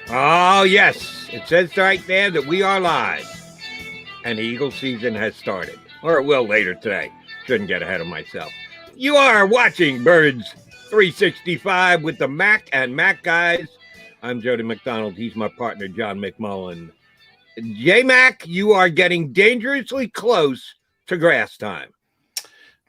Oh, yes. It says right there that we are live. And the Eagle season has started. Or it will later today. Shouldn't get ahead of myself. You are watching Birds 365 with the Mac and Mac guys. I'm Jody McDonald. He's my partner, John McMullen. J-Mac, you are getting dangerously close to grass time.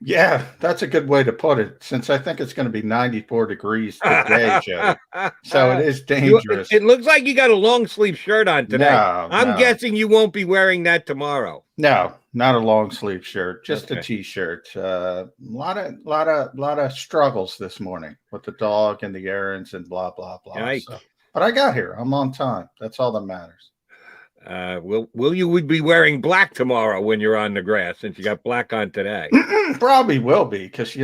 Yeah, that's a good way to put it, since I think it's going to be 94 degrees today, Jody. So it is dangerous. It looks like you got a long sleeve shirt on today. I'm guessing you won't be wearing that tomorrow. No, not a long sleeve shirt, just a t-shirt. A lot of struggles this morning with the dog and the errands and blah blah blah. So, but I got here. I'm on time. That's all that matters. Will you be wearing black tomorrow when you're on the grass, since you got black on today? Probably will be, because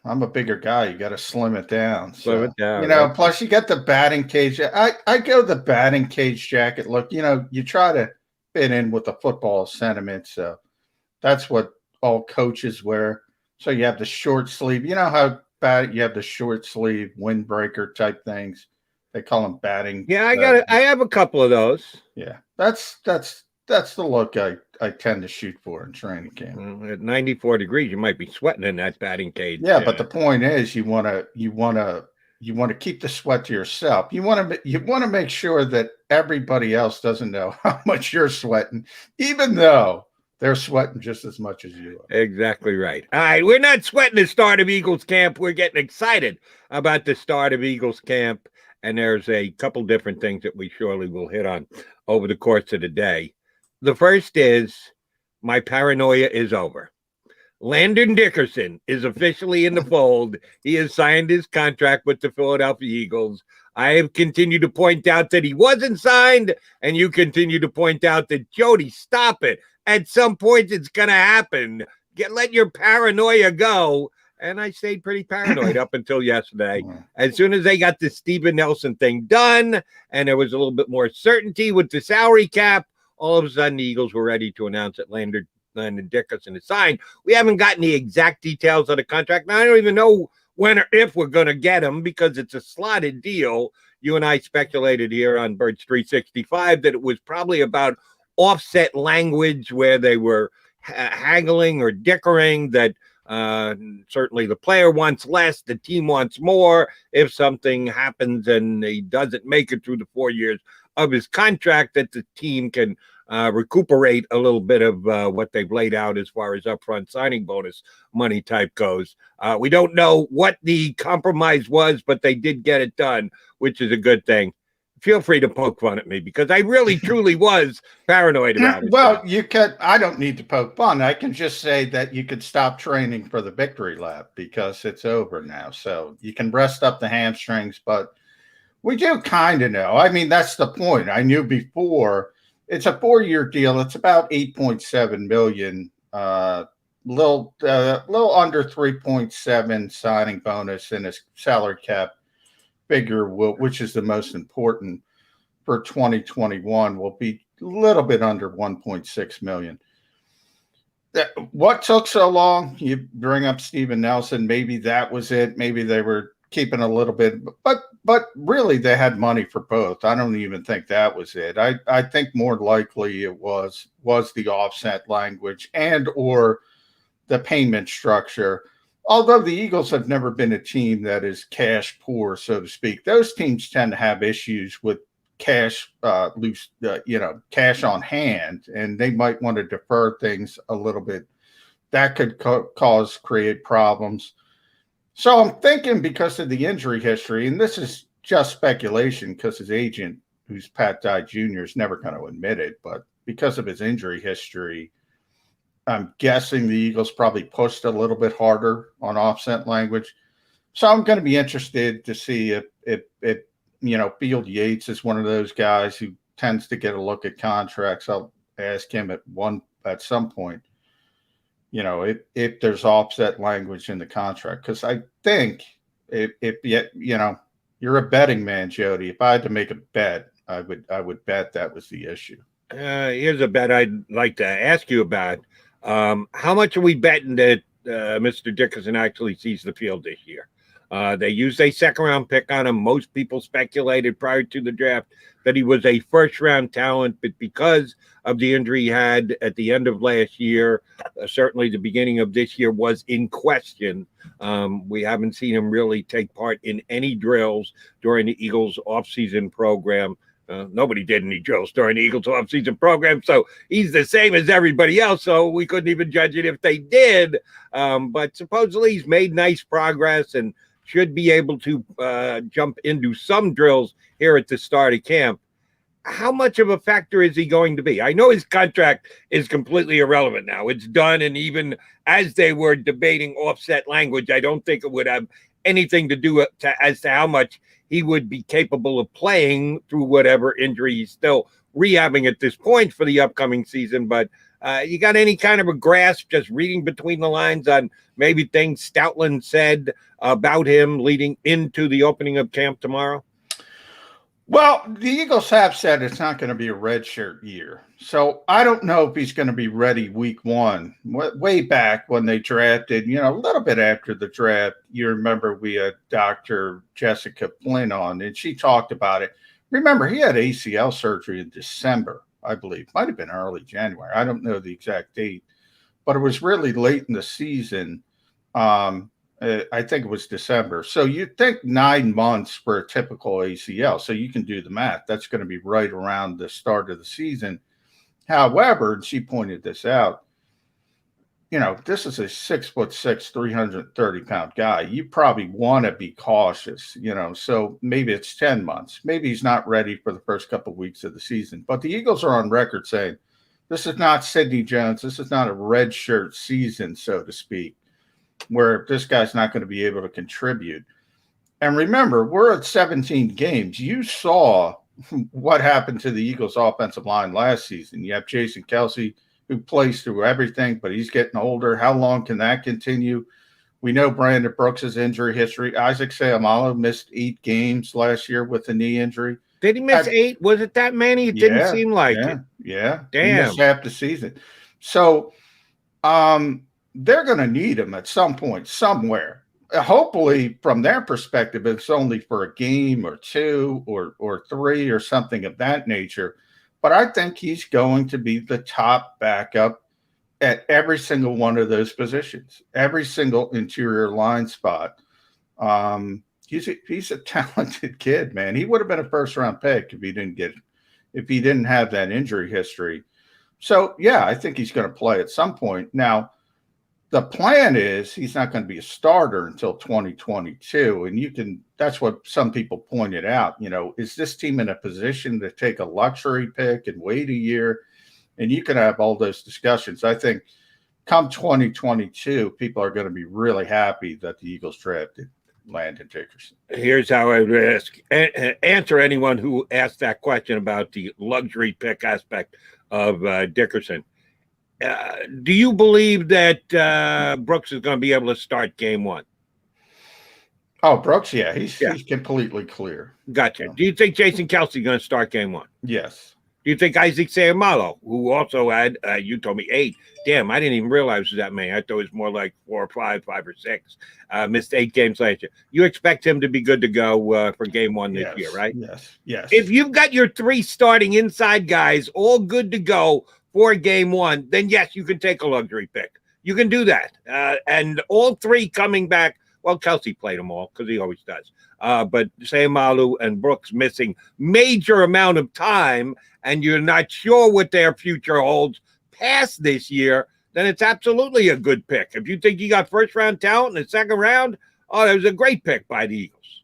I'm a bigger guy. You got to slim it down. Slim it down. Plus you got the batting cage. I go the batting cage jacket look. You try to fit in with the football sentiment. So that's what all coaches wear. So you have the short sleeve. You know how you have the short sleeve windbreaker type things. They call them batting. Yeah, I have a couple of those. Yeah, that's the look I tend to shoot for in training camp. At 94 degrees, you might be sweating in that batting cage. Yeah, but the point is, you want to keep the sweat to yourself. You want to make sure that everybody else doesn't know how much you're sweating, even though they're sweating just as much as you are. Exactly right. All right, we're not sweating the start of Eagles camp. We're getting excited about the start of Eagles camp. And there's a couple different things that we surely will hit on over the course of the day. The first is my paranoia is over. Landon Dickerson is officially in the fold. He has signed his contract with the Philadelphia Eagles. I have continued to point out that he wasn't signed, and you continue to point out that, Jody, stop it. At some point, it's going to happen. Let your paranoia go. And I stayed pretty paranoid up until yesterday. As soon as they got the Steven Nelson thing done, and there was a little bit more certainty with the salary cap, all of a sudden the Eagles were ready to announce that Landon Dickerson is signed. We haven't gotten the exact details of the contract. Now, I don't even know when or if we're going to get him, because it's a slotted deal. You and I speculated here on Birds 365 that it was probably about offset language where they were haggling or dickering, that certainly the player wants less, the team wants more. If something happens and he doesn't make it through the 4 years of his contract, that the team can recuperate a little bit of what they've laid out as far as upfront signing bonus money type goes. We don't know what the compromise was, but they did get it done, which is a good thing. Feel free to poke fun at me, because I really truly was paranoid about it. Well, I don't need to poke fun. I can just say that you could stop training for the victory lap, because it's over now. So you can rest up the hamstrings, but we do kind of know. I mean, that's the point. I knew before. It's a 4-year deal. It's about $8.7 million, little under 3.7 signing bonus, and his salary cap figure, which is the most important for 2021, will be a little bit under 1.6 million. What took so long? You bring up Steven Nelson. Maybe that was it. Maybe they were keeping a little bit, but really they had money for both. I don't even think that was it. I think more likely it was the offset language and or the payment structure. Although the Eagles have never been a team that is cash poor, so to speak. Those teams tend to have issues with cash cash on hand, and they might want to defer things a little bit. That could create problems. So I'm thinking, because of the injury history, and this is just speculation because his agent, who's Pat Dye Jr., is never going to admit it, but because of his injury history, I'm guessing the Eagles probably pushed a little bit harder on offset language. So I'm going to be interested to see if Field Yates is one of those guys who tends to get a look at contracts. I'll ask him at some point, if there's offset language in the contract, because I think if you're a betting man, Jody. If I had to make a bet, I would bet that was the issue. Here's a bet I'd like to ask you about. How much are we betting that Mr. Dickerson actually sees the field this year? They used a second-round pick on him. Most people speculated prior to the draft that he was a first-round talent, but because of the injury he had at the end of last year, certainly the beginning of this year was in question. We haven't seen him really take part in any drills during the Eagles offseason program. Nobody did any drills during the Eagles offseason program, so he's the same as everybody else, so we couldn't even judge it if they did. But supposedly he's made nice progress and should be able to jump into some drills here at the start of camp. How much of a factor is he going to be? I know his contract is completely irrelevant now. It's done, and even as they were debating offset language, I don't think it would have anything to do as to how much he would be capable of playing through whatever injury he's still rehabbing at this point for the upcoming season. But you got any kind of a grasp, just reading between the lines, on maybe things Stoutland said about him leading into the opening of camp tomorrow? Well, the Eagles have said it's not going to be a redshirt year. So I don't know if he's going to be ready week one. Way back when they drafted, a little bit after the draft, you remember we had Dr. Jessica Flynn on, and she talked about it. Remember, he had ACL surgery in December, I believe. Might have been early January. I don't know the exact date, but it was really late in the season. I think it was December. So you'd think 9 months for a typical ACL. So you can do the math. That's going to be right around the start of the season. However, and she pointed this out, this is a 6'6", 330-pound guy. You probably want to be cautious, so maybe it's 10 months. Maybe he's not ready for the first couple of weeks of the season. But the Eagles are on record saying this is not Sidney Jones. This is not a redshirt season, so to speak, where this guy's not going to be able to contribute. And remember, we're at 17 games. You saw what happened to the Eagles' offensive line last season. You have Jason Kelce, who plays through everything, but he's getting older. How long can that continue? We know Brandon Brooks' injury history. Isaac Seumalo missed 8 games last year with a knee injury. Did he miss 8? Was it that many? It didn't seem like it. Yeah. Damn. He missed half the season. So, they're going to need him at some point, somewhere. Hopefully, from their perspective, it's only for a game or 2 or 3 or something of that nature. But I think he's going to be the top backup at every single one of those positions, every single interior line spot. He's a talented kid, man. He would have been a first-round pick if he didn't have that injury history. So, yeah, I think he's going to play at some point. Now, the plan is he's not going to be a starter until 2022. And that's what some people pointed out. Is this team in a position to take a luxury pick and wait a year? And you can have all those discussions. I think come 2022, people are going to be really happy that the Eagles drafted Landon Dickerson. Here's how I would answer anyone who asked that question about the luxury pick aspect of Dickerson. Do you believe that Brooks is going to be able to start game one? Oh, Brooks, he's completely clear. Gotcha. Do you think Jason Kelce is going to start game one? Yes. Do you think Isaac Seumalo, who also had, you told me 8. Damn, I didn't even realize it was that many. I thought it was more like 4 or 5 or 6. Missed 8 games last year. You expect him to be good to go for game one this year, right? Yes. If you've got your 3 starting inside guys all good to go for game one, then yes, you can take a luxury pick. You can do that. And all 3 coming back. Well, Kelce played them all because he always does. But Seumalo and Brooks missing major amount of time, and you're not sure what their future holds past this year, then it's absolutely a good pick. If you think you got first-round talent in the second round, that was a great pick by the Eagles.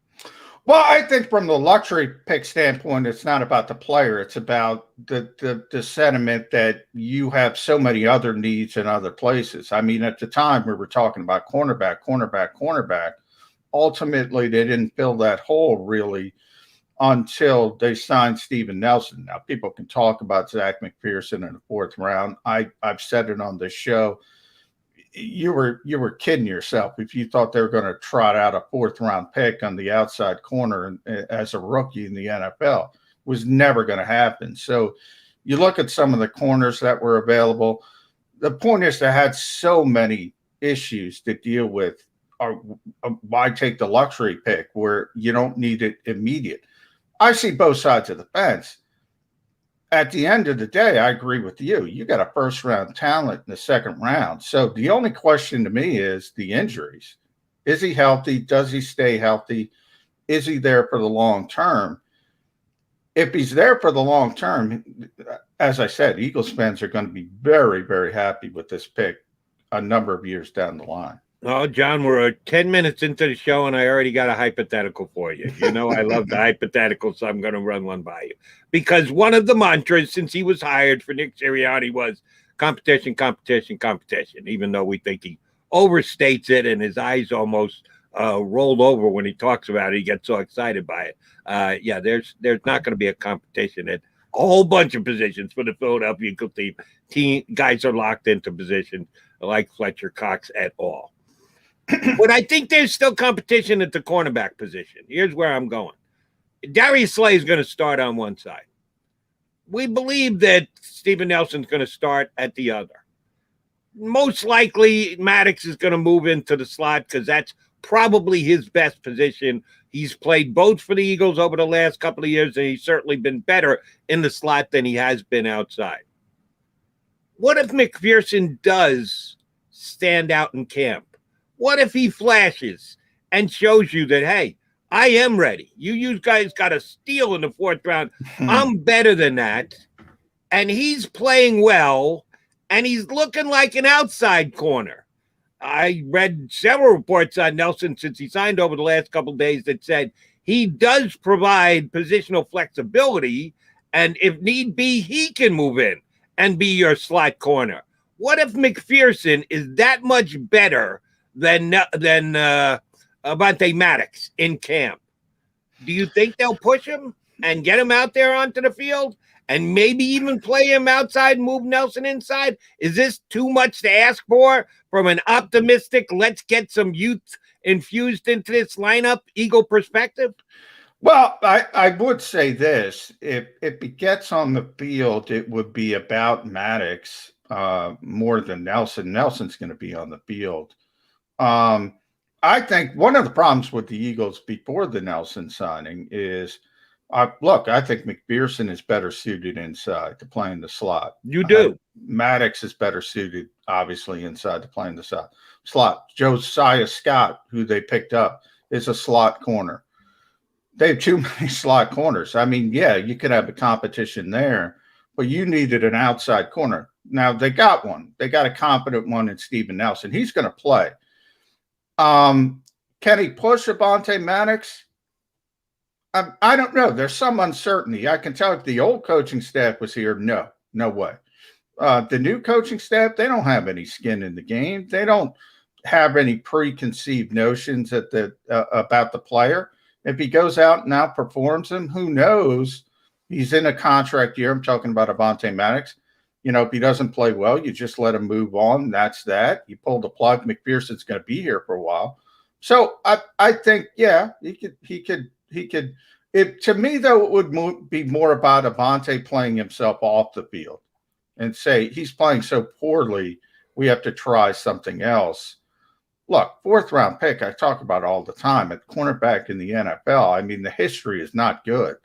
Well, I think from the luxury pick standpoint, it's not about the player. It's about the sentiment that you have so many other needs in other places. I mean, at the time we were talking about cornerback. Ultimately, they didn't fill that hole really until they signed Steven Nelson. Now, people can talk about Zach McPherson in the 4th round. I've said it on this show. You were kidding yourself if you thought they were going to trot out a 4th round pick on the outside corner as a rookie in the NFL. It was never going to happen. So you look at some of the corners that were available. The point is they had so many issues to deal with why take the luxury pick where you don't need it immediate? I see both sides of the fence. At the end of the day, I agree with you. You got a first-round talent in the second round. So the only question to me is the injuries. Is he healthy? Does he stay healthy? Is he there for the long term? If he's there for the long term, as I said, Eagles fans are going to be very, very happy with this pick a number of years down the line. Oh, John, we're 10 minutes into the show, and I already got a hypothetical for you. You know, I love the hypothetical, so I'm going to run one by you. Because one of the mantras since he was hired for Nick Sirianni was competition, competition, competition, even though we think he overstates it and his eyes almost roll over when he talks about it. He gets so excited by it. Yeah, there's not going to be a competition at a whole bunch of positions for the Philadelphia Eagles team. Guys are locked into positions like Fletcher Cox at all. But I think there's still competition at the cornerback position. Here's where I'm going. Darius Slay is going to start on one side. We believe that Steven Nelson's going to start at the other. Most likely, Maddox is going to move into the slot because that's probably his best position. He's played both for the Eagles over the last couple of years, and he's certainly been better in the slot than he has been outside. What if McPherson does stand out in camp? What if he flashes and shows you that, hey, I am ready. You guys got a steal in the fourth round. I'm better than that. And he's playing well, and he's looking like an outside corner. I read several reports on Nelson since he signed over the last couple of days that said he does provide positional flexibility, and if need be, he can move in and be your slot corner. What if McPherson is that much better than Avonte Maddox in camp? Do you think they'll push him and get him out there onto the field and maybe even play him outside and move Nelson inside? Is this too much to ask for from an optimistic, let's get some youth infused into this lineup Eagle perspective? Well, I would say this. If he gets on the field, it would be about Maddox more than Nelson. Nelson's going to be on the field. I think one of the problems with the Eagles before the Nelson signing is, I think McPherson is better suited inside to play in the slot. You do. Maddox is better suited, obviously, inside to play in the slot. Josiah Scott, who they picked up, is a slot corner. They have too many slot corners. I mean, yeah, you could have a competition there, but you needed an outside corner. Now, they got one. They got a competent one in Steven Nelson. He's going to play. Can he push Avonte Maddox? I don't know. There's some uncertainty. I can tell if the old coaching staff was here, no way. The new coaching staff, they don't have any skin in the game. They don't have any preconceived notions about the player. If he goes out and outperforms him, who knows? He's in a contract year. I'm talking about Avonte Maddox. You know, if he doesn't play well, you just let him move on. That's that. You pull the plug. McPherson's going to be here for a while. So I think, yeah, he could. To me, though, it would be more about Avonte playing himself off the field and say he's playing so poorly, we have to try something else. Look, fourth round pick, I talk about all the time at cornerback in the NFL. I mean, the history is not good.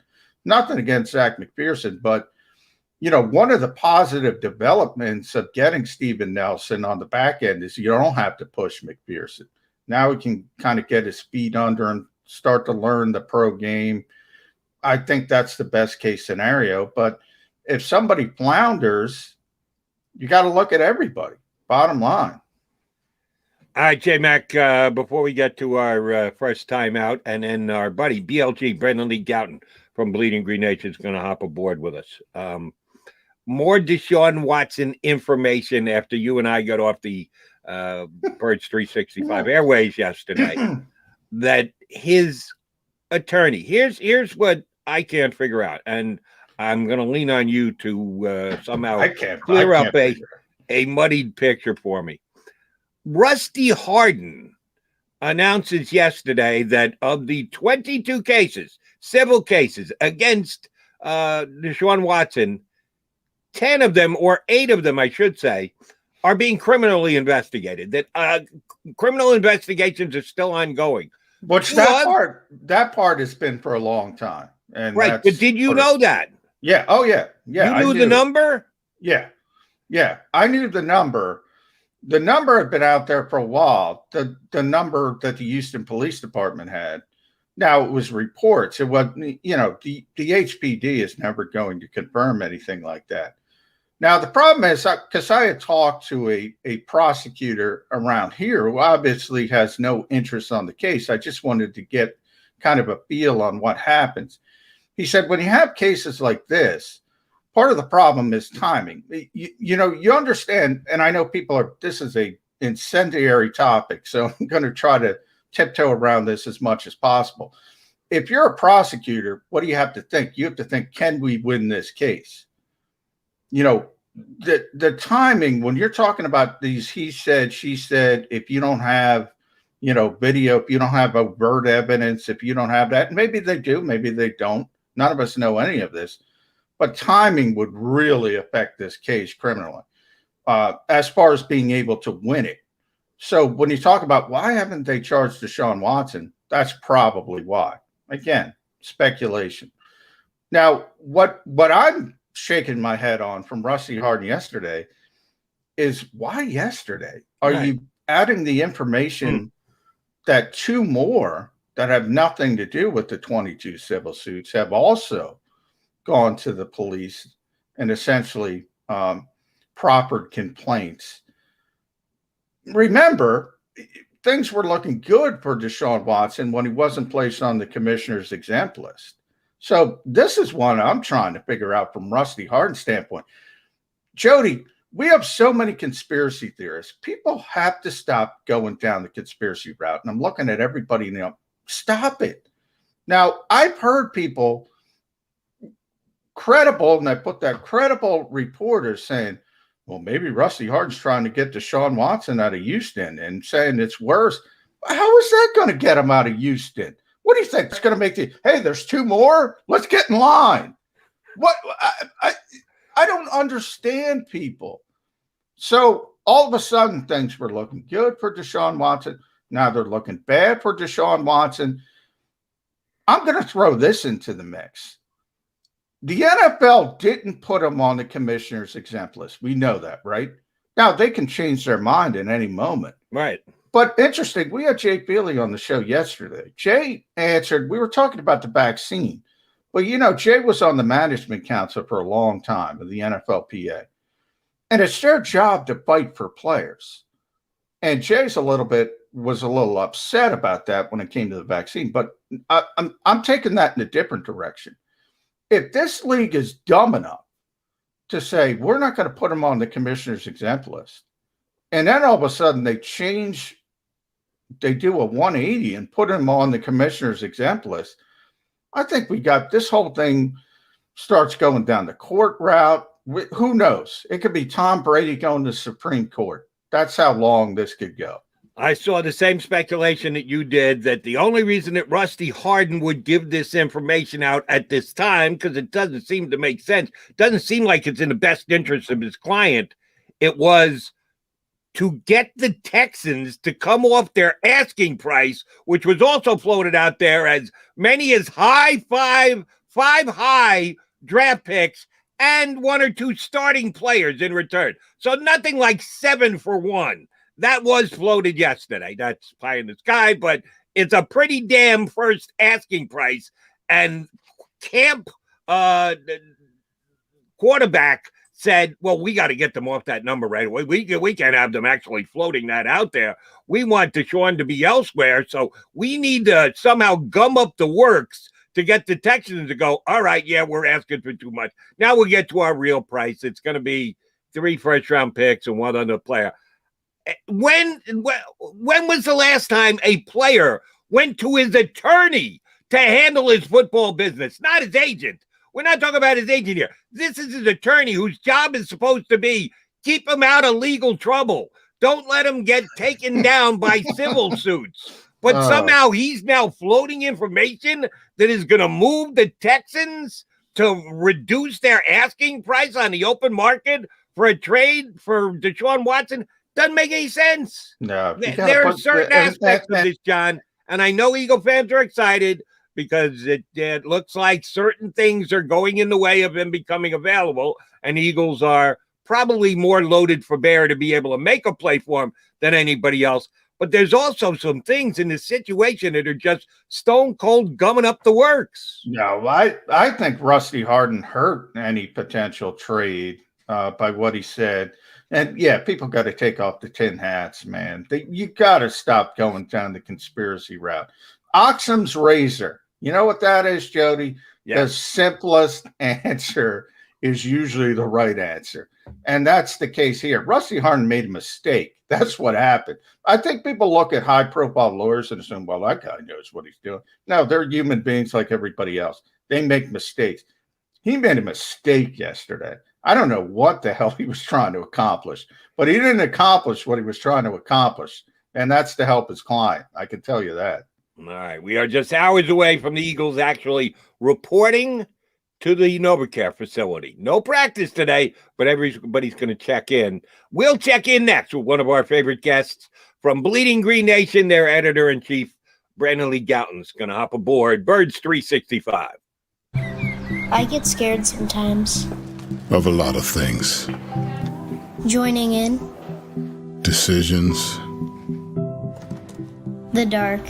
Nothing against Zach McPherson, but you know, one of the positive developments of getting Steven Nelson on the back end is you don't have to push McPherson. Now he can kind of get his feet under and start to learn the pro game. I think that's the best case scenario. But if somebody flounders, you got to look at everybody, bottom line. All right, J-Mac, before we get to our first timeout, and then our buddy BLG, Brendan Lee Gowton from Bleeding Green Nation is going to hop aboard with us. More Deshaun Watson information after you and I got off the Birds 365 airways yesterday. That his attorney, here's what I can't figure out, and I'm going to lean on you to somehow clear up a muddied picture for me. Rusty Hardin announces yesterday that of the 22 cases, civil cases against Deshaun Watson, 10 of them, or 8 of them, I should say, are being criminally investigated, that criminal investigations are still ongoing. Which that part has been for a long time. And right. But did you know that? Yeah. Oh, yeah. Yeah. You knew the number? Yeah. Yeah. I knew the number. The number had been out there for a while. The number that the Houston Police Department had. Now, it was reports. It was, the HPD is never going to confirm anything like that. Now, the problem is, because I had talked to a prosecutor around here who obviously has no interest on the case. I just wanted to get kind of a feel on what happens. He said, when you have cases like this, part of the problem is timing. You understand, and I know this is a incendiary topic, so I'm going to try to tiptoe around this as much as possible. If you're a prosecutor, what do you have to think? You have to think, can we win this case? The timing, when you're talking about these he said, she said, if you don't have, video, if you don't have overt evidence, if you don't have that, maybe they do, maybe they don't. None of us know any of this. But timing would really affect this case criminally as far as being able to win it. So when you talk about why haven't they charged Deshaun Watson, that's probably why. Again, speculation. Now, what I'm shaking my head on from Rusty Hardin yesterday is why yesterday? Are you adding the information that two more that have nothing to do with the 22 civil suits have also gone to the police and essentially proffered complaints? Remember, things were looking good for Deshaun Watson when he wasn't placed on the commissioner's exempt list. So this is one I'm trying to figure out from Rusty Hardin's standpoint. Jody, we have so many conspiracy theorists. People have to stop going down the conspiracy route. And I'm looking at everybody now. Stop it. Now, I've heard people credible, and I put that credible reporters saying, well, maybe Rusty Hardin's trying to get Deshaun Watson out of Houston and saying it's worse. How is that going to get him out of Houston? What do you think? It's going to make hey, there's two more? Let's get in line. What? I don't understand people. So all of a sudden, things were looking good for Deshaun Watson. Now they're looking bad for Deshaun Watson. I'm going to throw this into the mix. The NFL didn't put him on the commissioner's exempt list. We know that, right? Now, they can change their mind at any moment. Right. But interesting, we had Jay Feely on the show yesterday. Jay answered, we were talking about the vaccine. Well, Jay was on the management council for a long time of the NFLPA. And it's their job to fight for players. And Jay's was a little upset about that when it came to the vaccine. But I'm taking that in a different direction. If this league is dumb enough to say, we're not going to put them on the commissioner's exempt list, and then all of a sudden they do a 180 and put them on the commissioner's exempt list, I think we got this whole thing starts going down the court route. Who knows? It could be Tom Brady going to the Supreme Court. That's how long this could go. I saw the same speculation that you did, that the only reason that Rusty Hardin would give this information out at this time, because it doesn't seem to make sense, doesn't seem like it's in the best interest of his client, it was to get the Texans to come off their asking price, which was also floated out there as many as five high draft picks and one or two starting players in return. So nothing like 7 for 1. That was floated yesterday. That's pie in the sky, but it's a pretty damn first asking price. And camp quarterback said, well, we got to get them off that number right away. We can't have them actually floating that out there. We want Deshaun to be elsewhere. So we need to somehow gum up the works to get the Texans to go, all right, yeah, we're asking for too much. Now we'll get to our real price. It's going to be 3 first-round picks and 1 other player. When was the last time a player went to his attorney to handle his football business, not his agent? We're not talking about his agent here. This is his attorney, whose job is supposed to be keep him out of legal trouble. Don't let him get taken down by civil suits. But somehow he's now floating information that is going to move the Texans to reduce their asking price on the open market for a trade for Deshaun Watson doesn't make any sense. No, There are certain aspects of this, John, and I know Eagle fans are excited because it looks like certain things are going in the way of him becoming available, and Eagles are probably more loaded for bear to be able to make a play for him than anybody else. But there's also some things in this situation that are just stone cold gumming up the works. No, I think Rusty Harden hurt any potential trade by what he said. And yeah, people got to take off the tin hats, man. You got to stop going down the conspiracy route. Occam's razor. You know what that is, Jody? Yeah. The simplest answer is usually the right answer. And that's the case here. Rusty Harden made a mistake. That's what happened. I think people look at high-profile lawyers and assume, well, that guy knows what he's doing. No, they're human beings like everybody else. They make mistakes. He made a mistake yesterday. I don't know what the hell he was trying to accomplish, but he didn't accomplish what he was trying to accomplish, and that's to help his client. I can tell you that. All right. We are just hours away from the Eagles actually reporting to the NovaCare facility. No practice today, but everybody's going to check in. We'll check in next with one of our favorite guests from Bleeding Green Nation. Their editor-in-chief, Brandon Lee Gowton's going to hop aboard Birds 365. I get scared sometimes. Of a lot of things. Joining in. Decisions. The dark.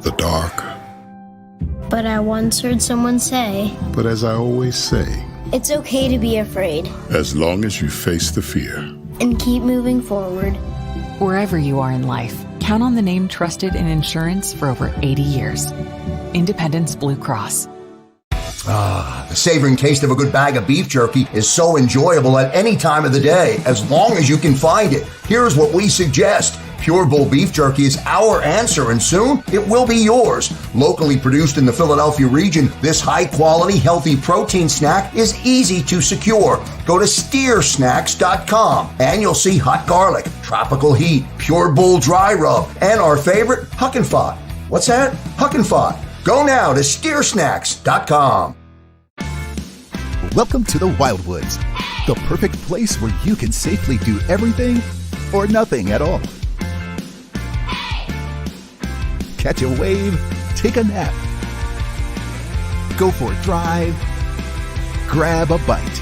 The dark. But I once heard someone say, but as I always say, it's okay to be afraid. As long as you face the fear. And keep moving forward. Wherever you are in life, count on the name trusted in insurance for over 80 years. Independence Blue Cross. The savoring taste of a good bag of beef jerky is so enjoyable at any time of the day, as long as you can find it. Here's what we suggest. Pure Bull Beef Jerky is our answer, and soon it will be yours. Locally produced in the Philadelphia region, this high-quality, healthy protein snack is easy to secure. Go to steersnacks.com, and you'll see hot garlic, tropical heat, Pure Bull dry rub, and our favorite, Huck and Fod. What's that? Huck and Fod. Go now to steersnacks.com. Welcome to the Wildwoods, the perfect place where you can safely do everything or nothing at all. Catch a wave, take a nap, go for a drive, grab a bite.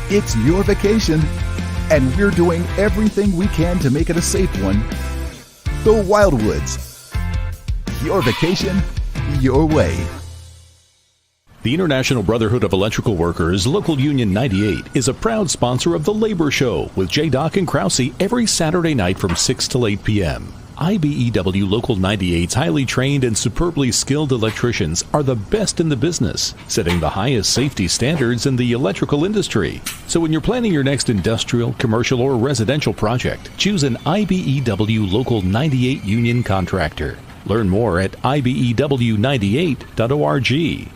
It's your vacation, and we're doing everything we can to make it a safe one. The Wildwoods. Your vacation, your way. The International Brotherhood of Electrical Workers, Local Union 98, is a proud sponsor of The Labor Show with JDoc and Kracz every Saturday night from 6 till 8 p.m. IBEW Local 98's highly trained and superbly skilled electricians are the best in the business, setting the highest safety standards in the electrical industry. So when you're planning your next industrial, commercial, or residential project, choose an IBEW Local 98 union contractor. Learn more at ibew98.org.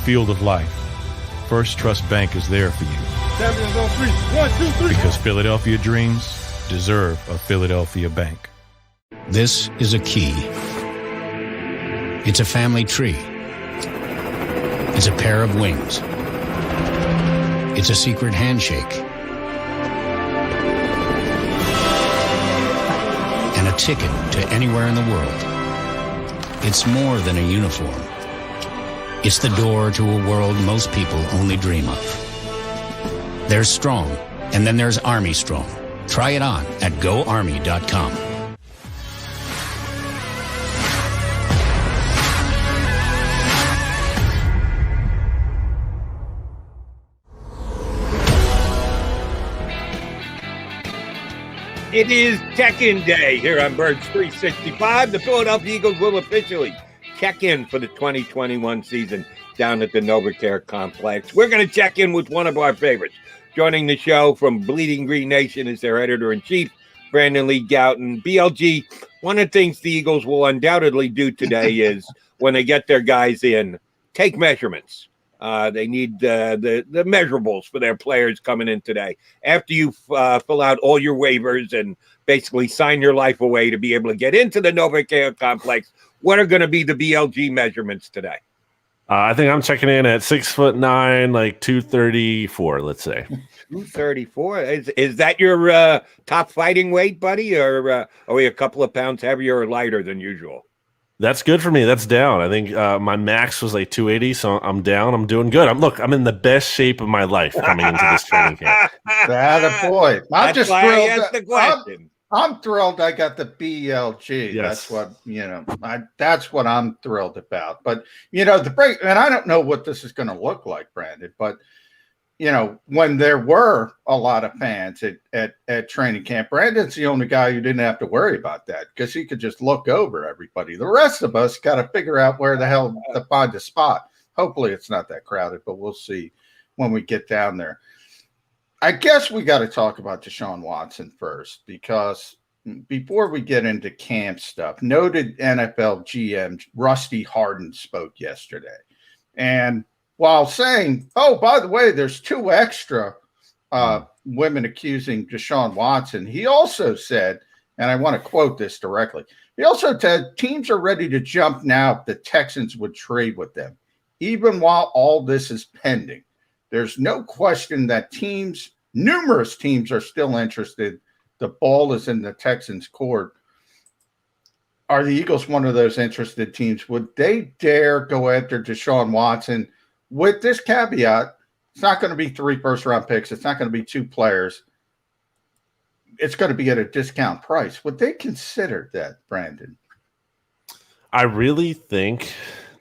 Field of life, First Trust Bank is there for you. Champions on three. 1, 2, 3. Because Philadelphia dreams deserve a Philadelphia bank. This is a key. It's a family tree. It's a pair of wings. It's a secret handshake. And a ticket to anywhere in the world. It's more than a uniform. It's the door to a world most people only dream of. There's Strong, and then there's Army Strong. Try it on at GoArmy.com. It is check-in day here on Birds 365. The Philadelphia Eagles will officially check in for the 2021 season down at the NovaCare Complex. We're going to check in with one of our favorites. Joining the show from Bleeding Green Nation is their editor-in-chief, Brandon Lee Gowton. BLG, one of the things the Eagles will undoubtedly do today is when they get their guys in, take measurements. They need the measurables for their players coming in today. After you fill out all your waivers and basically sign your life away to be able to get into the NovaCare complex, what are going to be the BLG measurements today? I think I'm checking in at 6'9", like 234, let's say. 234. Is that your top fighting weight, buddy, or are we a couple of pounds heavier or lighter than usual? That's good for me. That's down. I think my max was like 280, so I'm down. I'm doing good. I'm in the best shape of my life coming into this training camp. That a boy. I'm just why thrilled. I asked the question. I'm thrilled I got the BLG. Yes. That's what, that's what I'm thrilled about. But, the break, and I don't know what this is going to look like, Brandon, but, when there were a lot of fans at training camp, Brandon's the only guy who didn't have to worry about that because he could just look over everybody. The rest of us got to figure out where the hell to find a spot. Hopefully it's not that crowded, but we'll see when we get down there. I guess we got to talk about Deshaun Watson first, because before we get into camp stuff, noted NFL GM Rusty Hardin spoke yesterday. And while saying, oh, by the way, there's 2 extra women accusing Deshaun Watson, he also said, and I want to quote this directly, he also said teams are ready to jump now if the Texans would trade with them, even while all this is pending. There's no question that numerous teams are still interested. The ball is in the Texans' court. Are the Eagles one of those interested teams? Would they dare go after Deshaun Watson with this caveat? It's not going to be 3 first-round picks. It's not going to be 2 players. It's going to be at a discount price. Would they consider that, Brandon? I really think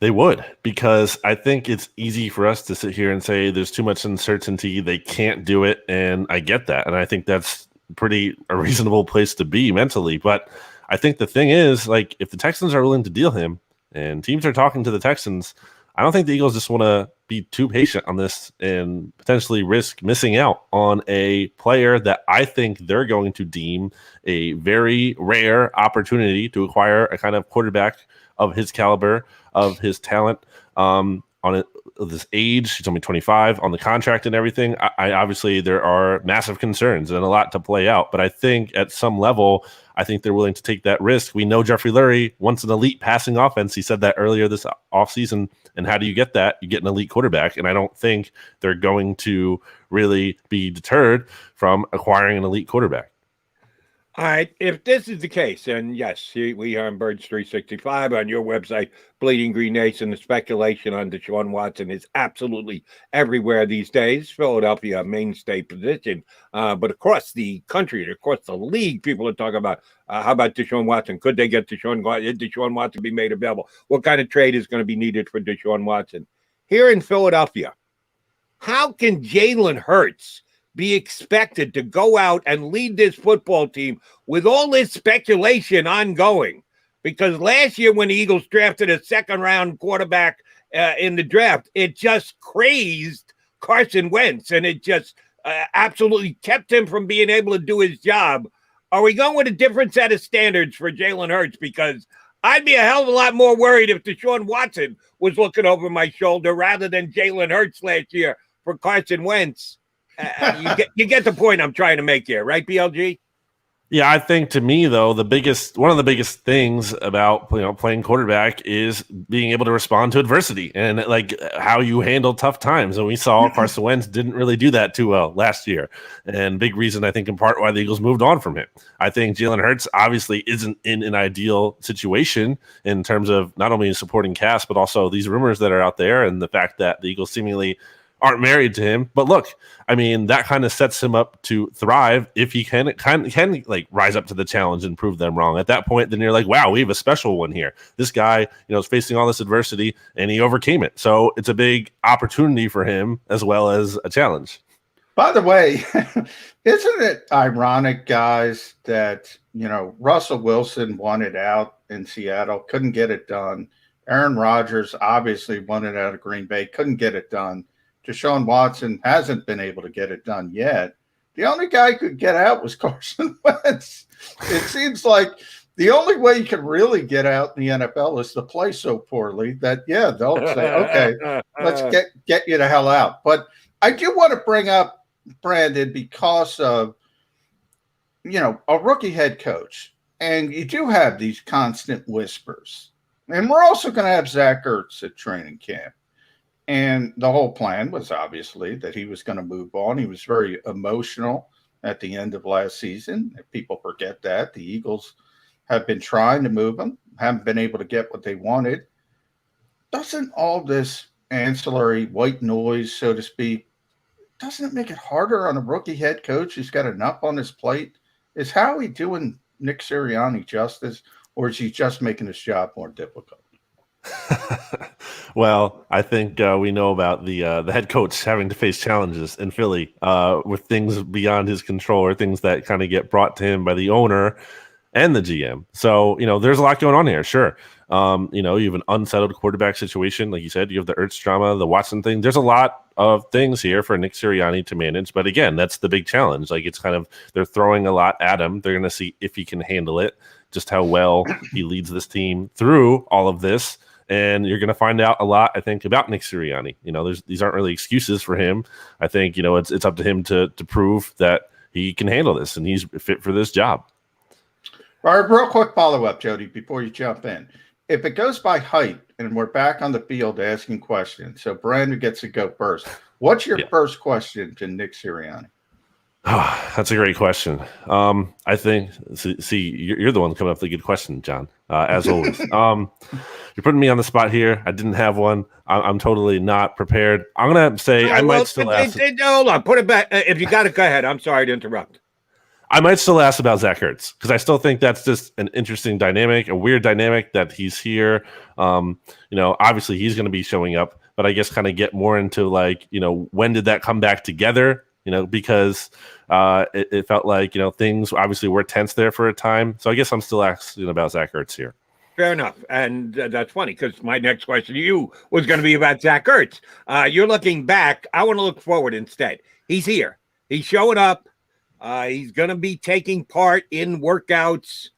they would, because I think it's easy for us to sit here and say there's too much uncertainty, they can't do it, and I get that. And I think that's a reasonable place to be mentally. But I think the thing is, like, if the Texans are willing to deal him and teams are talking to the Texans, I don't think the Eagles just want to be too patient on this and potentially risk missing out on a player that I think they're going to deem a very rare opportunity to acquire a kind of quarterback of his caliber, of his talent, on this age. He's only 25 on the contract and everything. I obviously there are massive concerns and a lot to play out, but I think at some level, I think they're willing to take that risk. We know Jeffrey Lurie wants an elite passing offense. He said that earlier this offseason. And how do you get that? You get an elite quarterback. And I don't think they're going to really be deterred from acquiring an elite quarterback. All right, if this is the case, and yes, we are on Birds 365 on your website, Bleeding Green Nation, the speculation on Deshaun Watson is absolutely everywhere these days. Philadelphia, a mainstay position, but across the country, across the league, people are talking about how about Deshaun Watson? Could they get Deshaun Watson be made available? What kind of trade is going to be needed for Deshaun Watson? Here in Philadelphia, how can Jalen Hurts be expected to go out and lead this football team with all this speculation ongoing? Because last year when the Eagles drafted a second-round quarterback in the draft, it just crazed Carson Wentz, and it just absolutely kept him from being able to do his job. Are we going with a different set of standards for Jalen Hurts? Because I'd be a hell of a lot more worried if Deshaun Watson was looking over my shoulder rather than Jalen Hurts last year for Carson Wentz. You get the point I'm trying to make here, right, BLG? Yeah, I think to me though, one of the biggest things about playing quarterback is being able to respond to adversity and like how you handle tough times. And we saw Carson Wentz didn't really do that too well last year, and big reason I think in part why the Eagles moved on from him. I think Jalen Hurts obviously isn't in an ideal situation in terms of not only supporting cast but also these rumors that are out there and the fact that the Eagles seemingly aren't married to him. But look, I mean, that kind of sets him up to thrive if he can like rise up to the challenge and prove them wrong. At that point, then you're like, wow, we have a special one here. This guy, is facing all this adversity and he overcame it. So it's a big opportunity for him as well as a challenge. By the way, isn't it ironic, guys, that, Russell Wilson wanted out in Seattle, couldn't get it done. Aaron Rodgers obviously wanted out of Green Bay, couldn't get it done. Deshaun Watson hasn't been able to get it done yet. The only guy who could get out was Carson Wentz. It seems like, The only way you can really get out in the NFL is to play so poorly that, yeah, they'll say, okay, let's get you the hell out. But I do want to bring up Brandon because of, a rookie head coach. And you do have these constant whispers. And we're also going to have Zach Ertz at training camp. And the whole plan was obviously that he was going to move on. He was very emotional at the end of last season. If people forget that, the Eagles have been trying to move him, haven't been able to get what they wanted. Doesn't all this ancillary white noise, so to speak, doesn't it make it harder on a rookie head coach who's got enough on his plate? Is Howie doing Nick Sirianni justice, or is he just making his job more difficult? Well, I think we know about the head coach having to face challenges in Philly with things beyond his control or things that kind of get brought to him by the owner and the GM. So, there's a lot going on here. Sure. You have an unsettled quarterback situation. Like you said, you have the Ertz drama, the Watson thing. There's a lot of things here for Nick Sirianni to manage. But again, that's the big challenge. Like it's kind of, they're throwing a lot at him. They're going to see if he can handle it, just how well he leads this team through all of this. And you're going to find out a lot, I think, about Nick Sirianni. These aren't really excuses for him. I think, it's up to him to prove that he can handle this and he's fit for this job. All right, real quick follow-up, Jody, before you jump in. If it goes by height and we're back on the field asking questions, so Brandon gets to go first. What's your first question to Nick Sirianni? Oh, that's a great question. I think, see, you're the one coming up with a good question, John, as always. You're putting me on the spot here. I didn't have one. I'm totally not prepared. I'm going to say I might still ask. Hold on, put it back. If you got it, go ahead. I'm sorry to interrupt. I might still ask about Zach Ertz because I still think that's just an interesting dynamic, a weird dynamic that he's here. Obviously he's going to be showing up, but I guess kind of get more into when did that come back together? Because it felt like, things obviously were tense there for a time. So I guess I'm still asking about Zach Ertz here. Fair enough. And that's funny because my next question to you was going to be about Zach Ertz. You're looking back. I want to look forward instead. He's here. He's showing up. He's going to be taking part in workouts.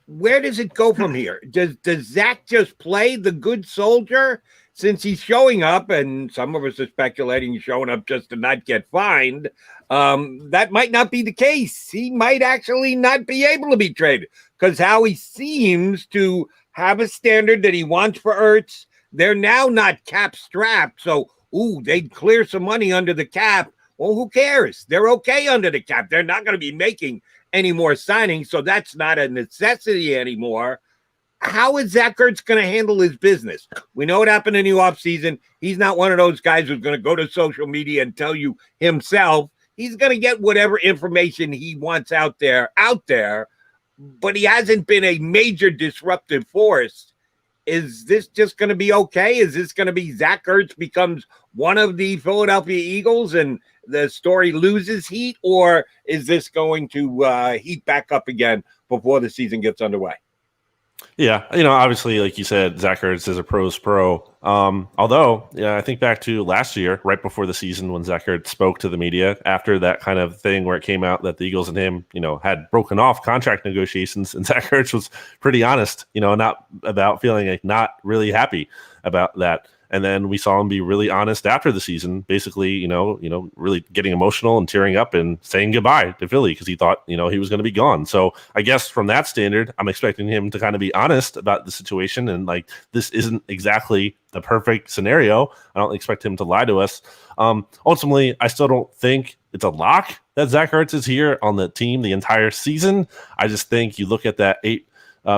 Where does it go from here? Does Zach just play the good soldier since he's showing up? And some of us are speculating he's showing up just to not get fined. That might not be the case. He might actually not be able to be traded because Howie seems to have a standard that he wants for Ertz. They're now not cap strapped. So, they'd clear some money under the cap. Well, who cares? They're okay under the cap. They're not going to be making any more signings, so that's not a necessity anymore. How is Zach Ertz going to handle his business? We know what happened in the offseason. He's not one of those guys who's going to go to social media and tell you himself. He's going to get whatever information he wants out there, but he hasn't been a major disruptive force. Is this just going to be okay? Is this going to be Zach Ertz becomes one of the Philadelphia Eagles and the story loses heat, or is this going to heat back up again before the season gets underway? Yeah, obviously, like you said, Zach Ertz is a pro's pro. Although, I think back to last year, right before the season, when Zach Ertz spoke to the media after that kind of thing where it came out that the Eagles and him, had broken off contract negotiations, and Zach Ertz was pretty honest, not about feeling like not really happy about that. And then we saw him be really honest after the season, basically, really getting emotional and tearing up and saying goodbye to Philly because he thought, he was going to be gone. So I guess from that standard, I'm expecting him to kind of be honest about the situation. And this isn't exactly the perfect scenario. I don't expect him to lie to us. Ultimately, I still don't think it's a lock that Zach Ertz is here on the team the entire season. I just think you look at that $8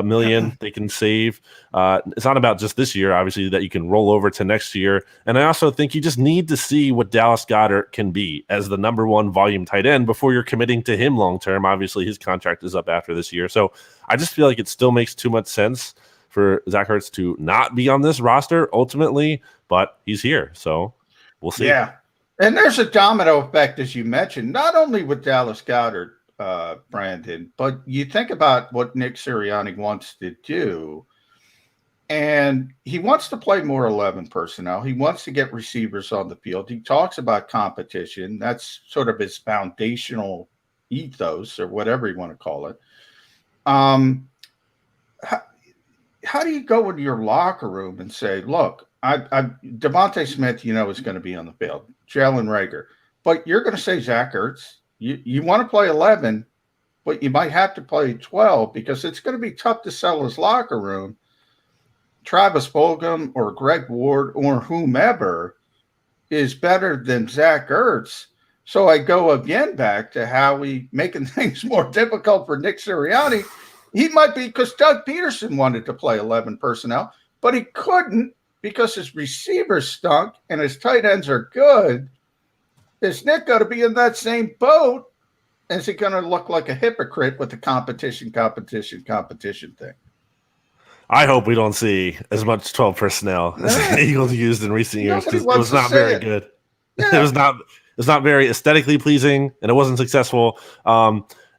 million they can save. It's not about just this year, obviously, that you can roll over to next year. And I also think you just need to see what Dallas Goedert can be as the number one volume tight end before you're committing to him long term. Obviously, his contract is up after this year. So I just feel like it still makes too much sense for Zach Ertz to not be on this roster ultimately, but he's here. So we'll see. Yeah. And there's a domino effect, as you mentioned, not only with Dallas Goedert, Brandon, but you think about what Nick Sirianni wants to do, and he wants to play more 11 personnel. He wants to get receivers on the field. He talks about competition. That's sort of his foundational ethos, or whatever you want to call it. how do you go into your locker room and say, look, Devontae Smith, is going to be on the field, Jalen Reagor, but you're going to say Zach Ertz. You want to play 11, but you might have to play 12 because it's going to be tough to sell his locker room. Travis Fulgham or Greg Ward or whomever is better than Zach Ertz. So I go again back to Howie making things more difficult for Nick Sirianni. He might be because Doug Peterson wanted to play 11 personnel, but he couldn't because his receivers stunk and his tight ends are good. Is Nick going to be in that same boat? Is he going to look like a hypocrite with the competition thing? I hope we don't see as much 12 personnel as the Eagles used in recent years because it was not very good. Yeah. It was not very aesthetically pleasing, and it wasn't successful.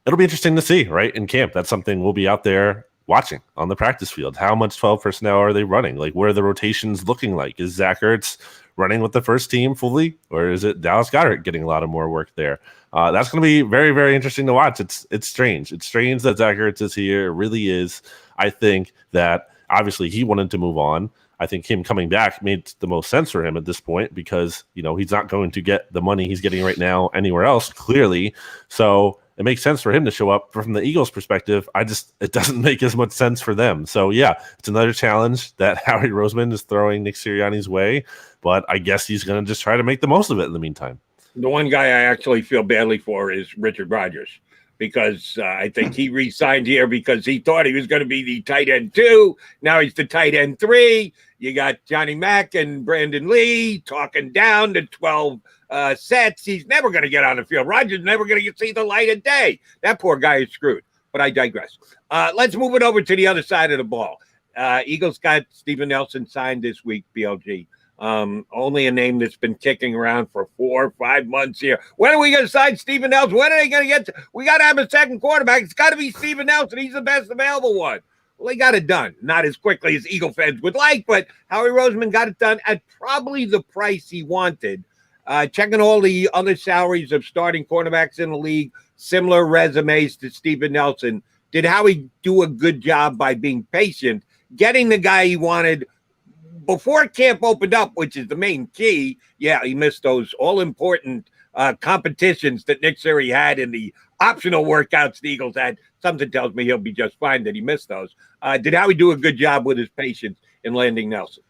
It'll be interesting to see, right, in camp. That's something we'll be out there watching on the practice field. How much 12 personnel are they running? Like, what are the rotations looking like? Is Zach Ertz running with the first team fully, or is it Dallas Goedert getting a lot of more work there? That's going to be very, very interesting to watch. It's strange. It's strange that Zach Ertz is here. It really is. I think that obviously he wanted to move on. I think him coming back made the most sense for him at this point because, he's not going to get the money he's getting right now anywhere else, clearly. So it makes sense for him to show up. From the Eagles' perspective, it doesn't make as much sense for them. So, yeah, it's another challenge that Howie Roseman is throwing Nick Sirianni's way, but I guess he's going to just try to make the most of it in the meantime. The one guy I actually feel badly for is Richard Rodgers because I think he re-signed here because he thought he was going to be the tight end 2. Now he's the tight end 3. You got Johnny Mack and Brandon Lee talking down to 12 sets. He's never going to get on the field. Rodgers never going to see the light of day. That poor guy is screwed. But I digress. Let's move it over to the other side of the ball. Eagles got Steven Nelson signed this week, BLG. Only a name that's been kicking around for 4 or 5 months here. When are we going to sign Steven Nelson? When are they going to get we got to have a second quarterback. It's got to be Steven Nelson. He's the best available one. Well, they got it done. Not as quickly as Eagle fans would like, but Howie Roseman got it done at probably the price he wanted. Checking all the other salaries of starting cornerbacks in the league, similar resumes to Steven Nelson. Did Howie do a good job by being patient, getting the guy he wanted before camp opened up, which is the main key? Yeah, he missed those all-important competitions that Nick Siri had in the optional workouts the Eagles had. Something tells me he'll be just fine that he missed those. Did Howie do a good job with his patience in landing Nelson?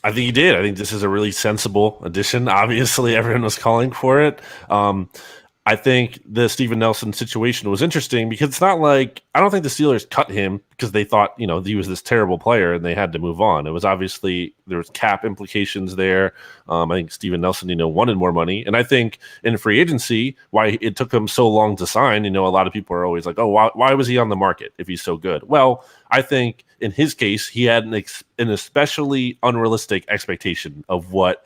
I think he did. I think this is a really sensible addition. Obviously, everyone was calling for it. I think the Steven Nelson situation was interesting because it's not like I don't think the Steelers cut him because they thought, he was this terrible player and they had to move on. It was obviously there was cap implications there. I think Steven Nelson, wanted more money. And I think in free agency, why it took him so long to sign, a lot of people are always like, oh, why was he on the market if he's so good? Well, I think in his case, he had an especially unrealistic expectation of what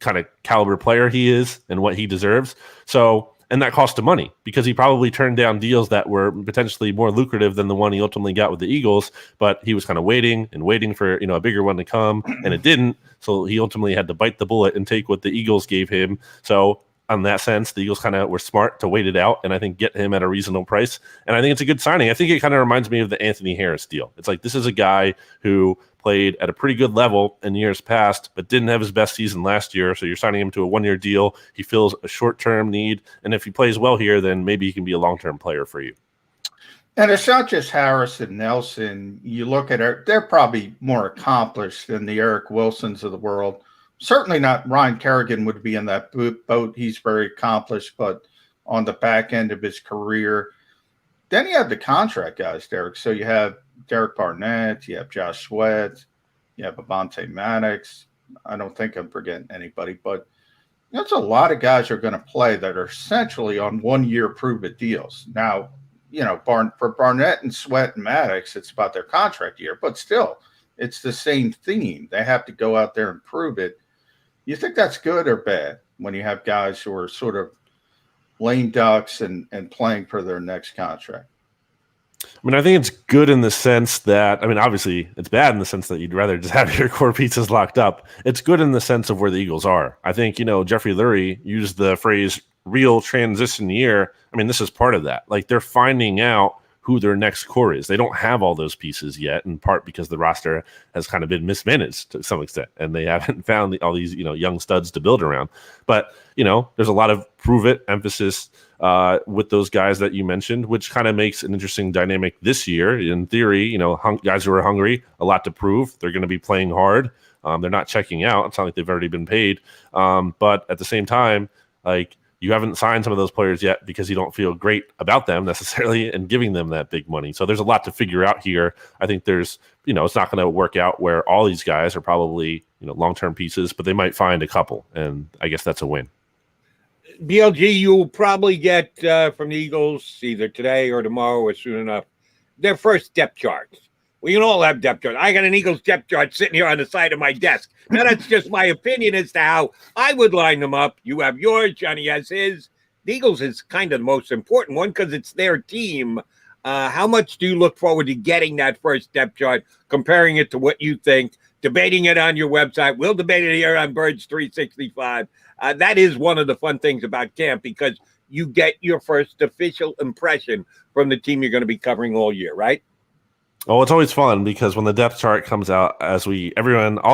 kind of caliber player he is and what he deserves. So, and that cost him money because he probably turned down deals that were potentially more lucrative than the one he ultimately got with the Eagles, but he was kind of waiting for, a bigger one to come and it didn't. So he ultimately had to bite the bullet and take what the Eagles gave him. So in that sense, the Eagles kind of were smart to wait it out and I think get him at a reasonable price. And I think it's a good signing. I think it kind of reminds me of the Anthony Harris deal. It's like, this is a guy who played at a pretty good level in years past, but didn't have his best season last year. So you're signing him to a 1-year deal. He fills a short-term need. And if he plays well here, then maybe he can be a long-term player for you. And it's not just Harris and Nelson. You look at it, they're probably more accomplished than the Eric Wilsons of the world. Certainly not Ryan Kerrigan would be in that boat. He's very accomplished, but on the back end of his career. Then you have the contract guys, Derek. So you have Derek Barnett, you have Josh Sweat, you have Avonte Maddox. I don't think I'm forgetting anybody, but there's a lot of guys who are going to play that are essentially on 1-year prove-it deals. Now, for Barnett and Sweat and Maddox, it's about their contract year, but still, it's the same theme. They have to go out there and prove it. You think that's good or bad when you have guys who are sort of lame ducks and playing for their next contract? I think it's good in the sense that, obviously it's bad in the sense that you'd rather just have your core pieces locked up. It's good in the sense of where the Eagles are. I think, Jeffrey Lurie used the phrase real transition year. This is part of that. Like, they're finding out who their next core is. They don't have all those pieces yet, in part because the roster has kind of been mismanaged to some extent, and they haven't found all these, young studs to build around. But, there's a lot of prove it emphasis with those guys that you mentioned, which kind of makes an interesting dynamic this year. In theory, guys who are hungry, a lot to prove. They're going to be playing hard. They're not checking out. It's not like they've already been paid. But at the same time, you haven't signed some of those players yet because you don't feel great about them necessarily and giving them that big money. So there's a lot to figure out here. I think there's, it's not going to work out where all these guys are probably, long-term pieces, but they might find a couple. And I guess that's a win. BLG, you'll probably get from the Eagles either today or tomorrow or soon enough their first depth charts. We can all have depth charts. I got an Eagles depth chart sitting here on the side of my desk. Now, that's just my opinion as to how I would line them up. You have yours, Johnny has his. The Eagles is kind of the most important one because it's their team. How much do you look forward to getting that first depth chart, comparing it to what you think, debating it on your website? We'll debate it here on Birds 365. That is one of the fun things about camp because you get your first official impression from the team you're going to be covering all year, right? Oh, it's always fun because when the depth chart comes out, all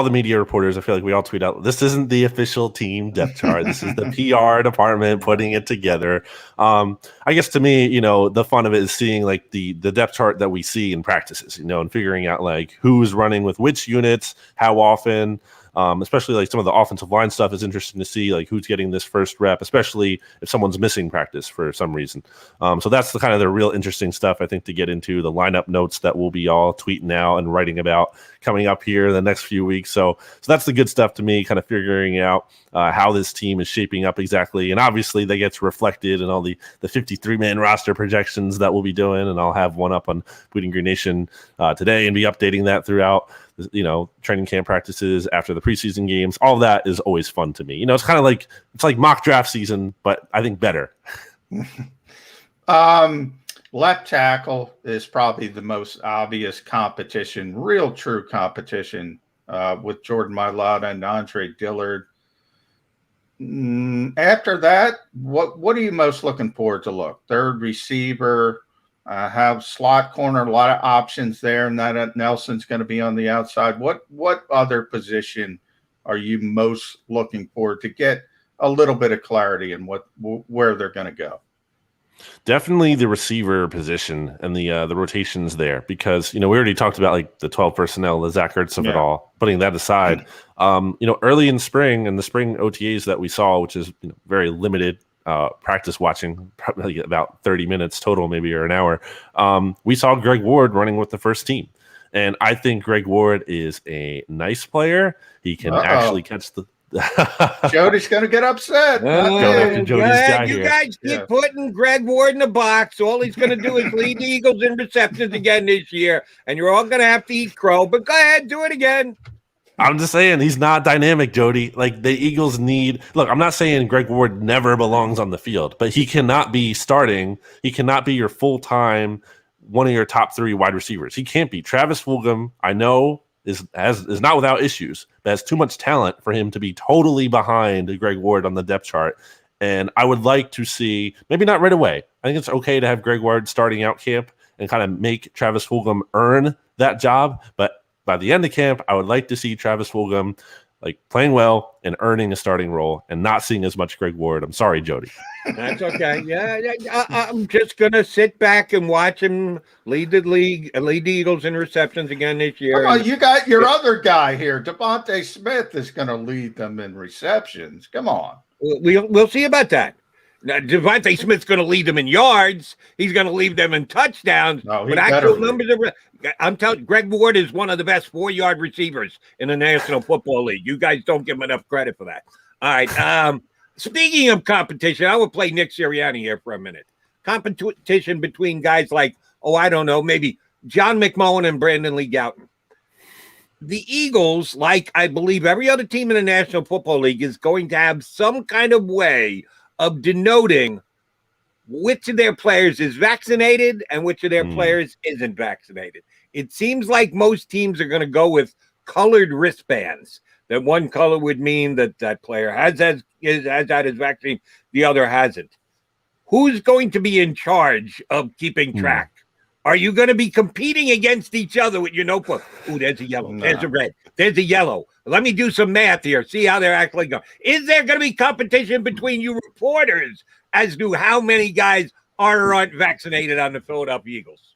the media reporters, I feel like we all tweet out, this isn't the official team depth chart. This is the PR department putting it together. I guess to me, the fun of it is seeing like the depth chart that we see in practices, and figuring out like who's running with which units, how often. Especially like some of the offensive line stuff is interesting to see, like who's getting this first rep, especially if someone's missing practice for some reason. So that's the kind of the real interesting stuff, I think, to get into the lineup notes that we'll be all tweeting out and writing about coming up here the next few weeks. So that's the good stuff to me, kind of figuring out how this team is shaping up exactly. And obviously that gets reflected in all the 53-man roster projections that we'll be doing. And I'll have one up on Bleeding Green Nation today and be updating that throughout training camp practices after the preseason games. All of that is always fun to me. It's kind of like, it's like mock draft season, but I think better. Left tackle is probably the most obvious competition, real true competition with Jordan Mailata and Andre Dillard. After that, what are you most looking forward to look? Third receiver, have slot corner, a lot of options there, and that Nelson's going to be on the outside. What other position are you most looking forward to get a little bit of clarity in where they're going to go? Definitely the receiver position and the rotations there, because we already talked about like the 12 personnel, the Zach Ertz of it all. Putting that aside, early in spring and the spring OTAs that we saw, which is very limited practice watching, probably about 30 minutes total, maybe, or an hour. We saw Greg Ward running with the first team. And I think Greg Ward is a nice player. He can actually catch the Jody's going to get upset. You guys keep putting Greg Ward in the box. All he's going to do is lead the Eagles in receptions again this year, and you're all going to have to eat crow. But go ahead, do it again. I'm just saying he's not dynamic, Jody. Like the Eagles need. Look, I'm not saying Greg Ward never belongs on the field, but he cannot be starting. He cannot be your full-time, one of your top 3 wide receivers. He can't be. Travis Fulgham, I know, is not without issues, but has too much talent for him to be totally behind Greg Ward on the depth chart. And I would like to see, maybe not right away. I think it's okay to have Greg Ward starting out camp and kind of make Travis Fulgham earn that job. But by the end of camp, I would like to see Travis Fulgham like playing well and earning a starting role and not seeing as much Greg Ward. I'm sorry, Jody. That's okay. I'm just going to sit back and watch him lead the Eagles in receptions again this year. Come on, you got your other guy here. Devontae Smith is going to lead them in receptions. Come on. We'll see about that. Now, Devontae Smith's going to lead them in yards. He's going to lead them in touchdowns. But actual numbers I'm telling you, Greg Ward is one of the best 4-yard receivers in the National Football League. You guys don't give him enough credit for that. All right. Speaking of competition, I will play Nick Sirianni here for a minute. Competition between guys like, maybe John McMullen and Brandon Lee Gowton. The Eagles, like I believe every other team in the National Football League, is going to have some kind of way of denoting which of their players is vaccinated and which of their players isn't vaccinated. It seems like most teams are going to go with colored wristbands. That one color would mean that player has had his vaccine, the other hasn't. Who's going to be in charge of keeping track? Are you going to be competing against each other with your notebook? Ooh, there's a yellow. There's a red. There's a yellow. Let me do some math here. See how they're actually going. Is there going to be competition between you reporters as to how many guys are or aren't vaccinated on the Philadelphia Eagles?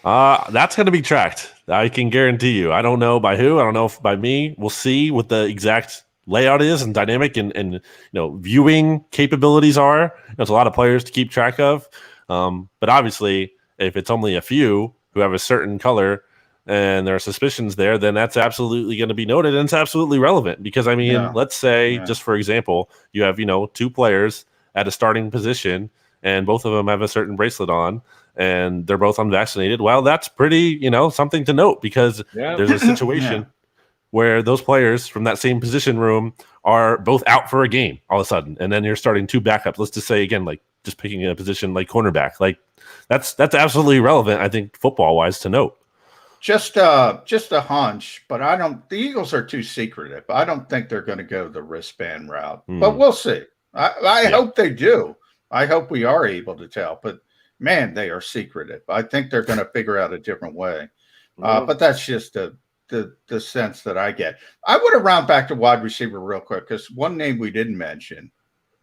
That's going to be tracked. I can guarantee you. I don't know by who. I don't know if by me. We'll see what the exact layout is and dynamic and viewing capabilities are. There's a lot of players to keep track of. But obviously, if it's only a few who have a certain color and there are suspicions there, then that's absolutely going to be noted and it's absolutely relevant. Because, I mean, let's say, just for example, you have, 2 players at a starting position and both of them have a certain bracelet on and they're both unvaccinated. Well, that's pretty, something to note because there's a situation where those players from that same position room are both out for a game all of a sudden. And then you're starting 2 backups. Let's just say, again, like just picking a position like cornerback. Like that's absolutely relevant, I think, football-wise to note. Just a hunch, but the Eagles are too secretive. I don't think they're going to go the wristband route, but we'll see. I hope they do. I hope we are able to tell, but man, they are secretive. I think they're going to figure out a different way. But that's just the sense that I get. I want to round back to wide receiver real quick because one name we didn't mention,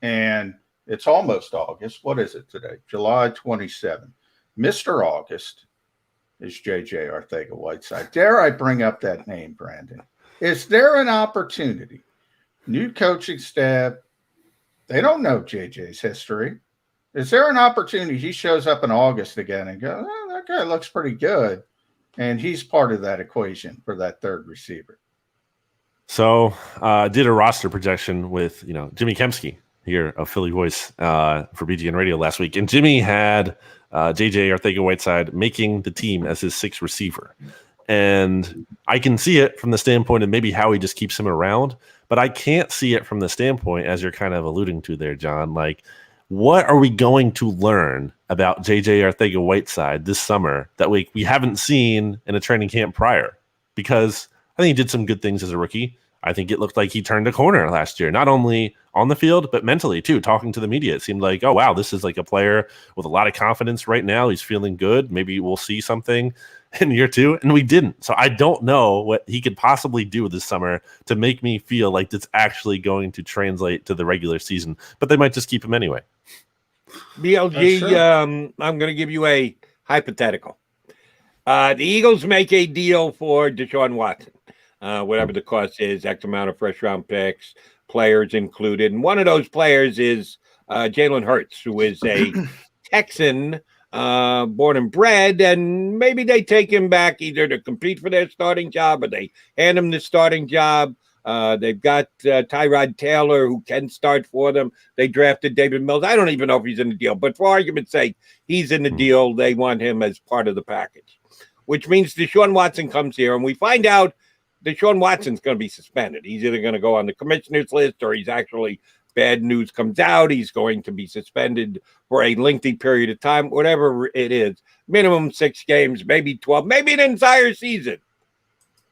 and it's almost August. What is it today? July 27th. Mr. August is JJ Arcega-Whiteside. Dare I bring up that name, Brandon? Is there an opportunity? New coaching staff, they don't know JJ's history. Is there an opportunity he shows up in August again and goes, that guy looks pretty good, and he's part of that equation for that third receiver? So I did a roster projection with, Jimmy Kempski here of Philly Voice for BGN Radio last week. And Jimmy had JJ Arcega-Whiteside making the team as his 6th receiver. And I can see it from the standpoint of maybe how he just keeps him around, but I can't see it from the standpoint, as you're kind of alluding to there, John, like, what are we going to learn about JJ Arcega-Whiteside this summer that we haven't seen in a training camp prior? Because I think he did some good things as a rookie. I think it looked like he turned a corner last year, not only on the field, but mentally too. Talking to the media, it seemed like, oh, wow, this is like a player with a lot of confidence right now. He's feeling good. Maybe we'll see something in year 2. And we didn't. So I don't know what he could possibly do this summer to make me feel like it's actually going to translate to the regular season. But they might just keep him anyway. BLG, I'm going to give you a hypothetical. The Eagles make a deal for Deshaun Watson. Whatever the cost is, X amount of first round picks, players included. And one of those players is Jalen Hurts, who is a Texan, born and bred. And maybe they take him back either to compete for their starting job or they hand him the starting job. They've got Tyrod Taylor, who can start for them. They drafted David Mills. I don't even know if he's in the deal, but for argument's sake, he's in the deal. They want him as part of the package, which means Deshaun Watson comes here, and we find out Deshaun Watson's going to be suspended. He's either going to go on the commissioner's list or he's actually, bad news comes out, he's going to be suspended for a lengthy period of time, whatever it is, minimum 6 games, maybe 12, maybe an entire season.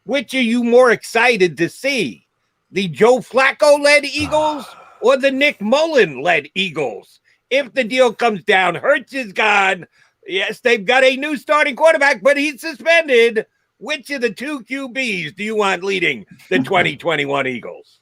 Which are you more excited to see? The Joe Flacco-led Eagles or the Nick Mullen-led Eagles? If the deal comes down, Hurts is gone. Yes, they've got a new starting quarterback, but he's suspended. Which of the 2 QBs do you want leading the 2021 Eagles?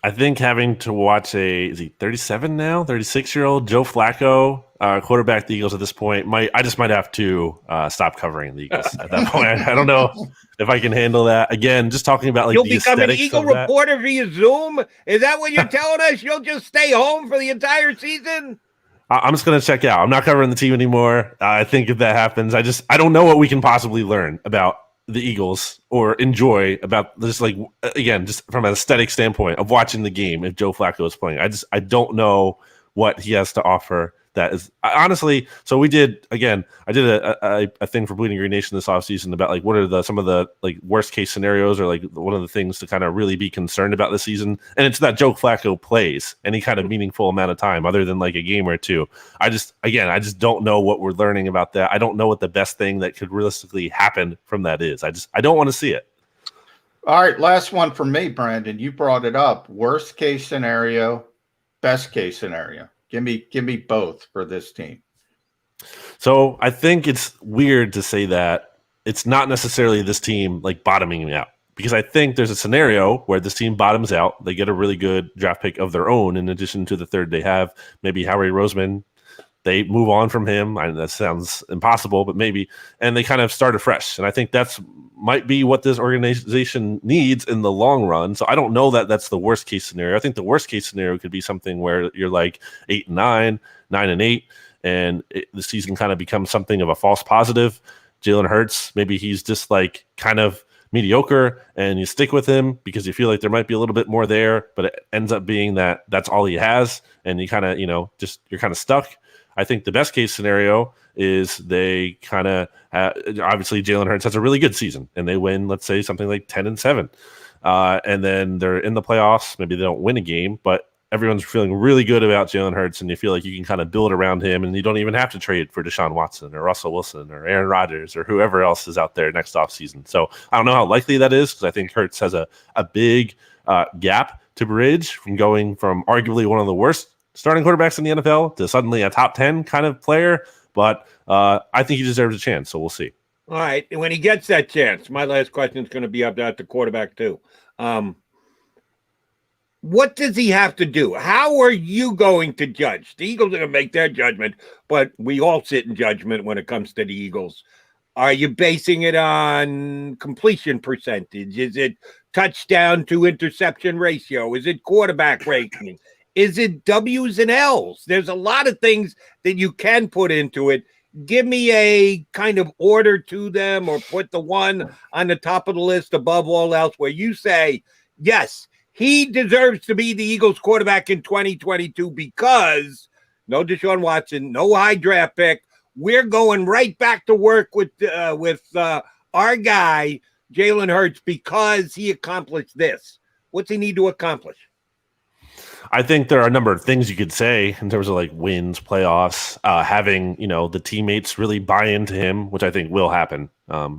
I think having to watch is he 37 now, 36-year-old Joe Flacco quarterback the Eagles at this point, I just might have to stop covering the Eagles at that point. I don't know if I can handle that. Again, just talking about You'll the become an aesthetics Eagle of that. reporter via Zoom? Is that what you're telling us? You'll just stay home for the entire season? I'm just going to check out. I'm not covering the team anymore. I think if that happens, I don't know what we can possibly learn about the Eagles or enjoy about this, like, again, just from an aesthetic standpoint of watching the game if Joe Flacco is playing. I don't know what he has to offer. That is honestly, so I did a thing for Bleeding Green Nation this offseason about like what are some of the like worst case scenarios or like one of the things to kind of really be concerned about this season, and it's that Joe Flacco plays any kind of meaningful amount of time other than like a game or two. I just don't know what we're learning about that. I don't know what the best thing that could realistically happen from that is. I don't want to see it. All right, last one for me, Brandon. You brought it up. Worst case scenario, best case scenario. Give me both for this team. So I think it's weird to say that it's not necessarily this team like bottoming out, because I think there's a scenario where this team bottoms out. They get a really good draft pick of their own in addition to the third they have. Maybe Howie Roseman, they move on from him. That sounds impossible, but maybe. And they kind of start afresh. And I think that's might be what this organization needs in the long run. So I don't know that that's the worst case scenario. I think the worst case scenario could be something where you're like 8-9, 9-8, and the season kind of becomes something of a false positive. Jalen Hurts, maybe he's just like kind of mediocre and you stick with him because you feel like there might be a little bit more there, but it ends up being that that's all he has. And you kind of, you're kind of stuck. I think the best case scenario is they kind of obviously Jalen Hurts has a really good season and they win, let's say something like 10-7. And then they're in the playoffs. Maybe they don't win a game, but everyone's feeling really good about Jalen Hurts and you feel like you can kind of build around him and you don't even have to trade for Deshaun Watson or Russell Wilson or Aaron Rodgers or whoever else is out there next offseason. So I don't know how likely that is because I think Hurts has a big gap to bridge from going from arguably one of the worst starting quarterbacks in the NFL to suddenly a top 10 kind of player. But I think he deserves a chance, so we'll see. All right. And when he gets that chance, my last question is going to be about the quarterback too. What does he have to do? How are you going to judge? The Eagles are going to make their judgment, but we all sit in judgment when it comes to the Eagles. Are you basing it on completion percentage? Is it touchdown to interception ratio? Is it quarterback rating? Is it W's and L's? There's a lot of things that you can put into it. Give me a kind of order to them or put the one on the top of the list above all else where you say, yes, he deserves to be the Eagles quarterback in 2022 because no Deshaun Watson, no high draft pick. We're going right back to work with our guy, Jalen Hurts, because he accomplished this. What's he need to accomplish? I think there are a number of things you could say in terms of like wins, playoffs, having, the teammates really buy into him, which I think will happen.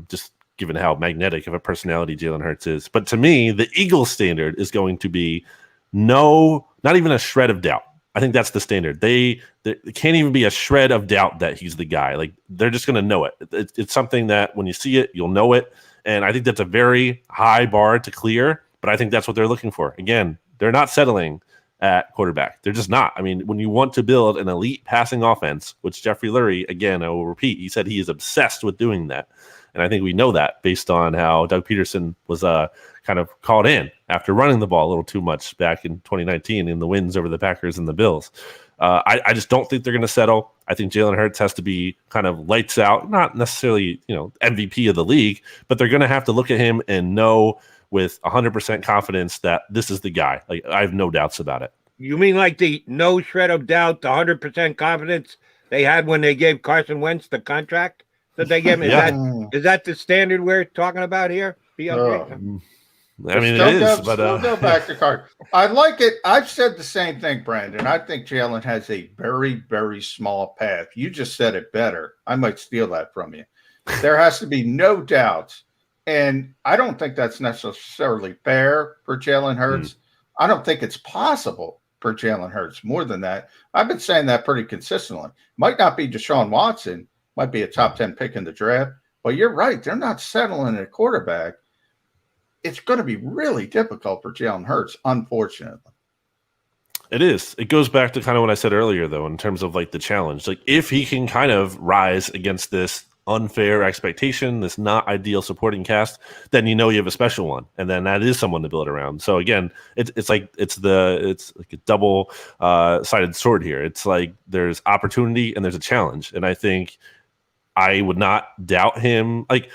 Just given how magnetic of a personality Jalen Hurts is. But to me, the Eagles standard is going to be not even a shred of doubt. I think that's the standard. There can't even be a shred of doubt that he's the guy. Like they're just going to know it. It's something that when you see it, you'll know it. And I think that's a very high bar to clear, but I think that's what they're looking for. Again, they're not settling at quarterback. They're just not. I mean, when you want to build an elite passing offense, which Jeffrey Lurie, again, I will repeat, he said he is obsessed with doing that. And I think we know that based on how Doug Peterson was kind of called in after running the ball a little too much back in 2019 in the wins over the Packers and the Bills. I just don't think they're going to settle. I think Jalen Hurts has to be kind of lights out, not necessarily, MVP of the league, but they're going to have to look at him and know with 100% confidence that this is the guy. Like I have no doubts about it. You mean like the no shred of doubt, the 100% confidence they had when they gave Carson Wentz the contract that they gave him? Is that the standard we're talking about here? I mean, go back to Carson. I like it. I've said the same thing, Brandon. I think Jalen has a very, very small path. You just said it better. I might steal that from you. There has to be no doubts. And I don't think that's necessarily fair for Jalen Hurts. I don't think it's possible for Jalen Hurts. More than that, I've been saying that pretty consistently. Might not be Deshaun Watson, might be a top 10 pick in the draft, but you're right. They're not settling at quarterback. It's going to be really difficult for Jalen Hurts, unfortunately. It is. It goes back to kind of what I said earlier, though, in terms of like the challenge. Like if he can kind of rise against this unfair expectation, this not ideal supporting cast, then you have a special one, and then that is someone to build around. So again, it's like a double sided sword here. It's like there's opportunity and there's a challenge, and I think I would not doubt him. Like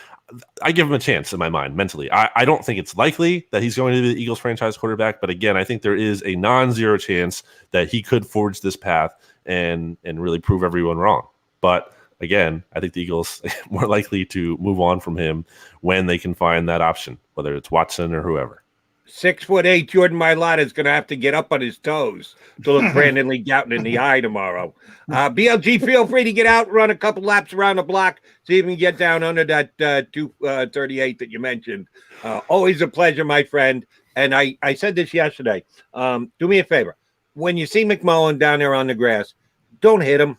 I give him a chance in my mind mentally. I don't think it's likely that he's going to be the Eagles franchise quarterback, but again, I think there is a non-zero chance that he could forge this path and really prove everyone wrong. But again, I think the Eagles are more likely to move on from him when they can find that option, whether it's Watson or whoever. 6'8" Jordan Mailata is going to have to get up on his toes to look Brandon Lee Gowton in the eye tomorrow. BLG, feel free to get out, run a couple laps around the block, see if you can get down under that 238 that you mentioned. Always a pleasure, my friend. And I said this yesterday. Do me a favor. When you see McMullen down there on the grass, don't hit him.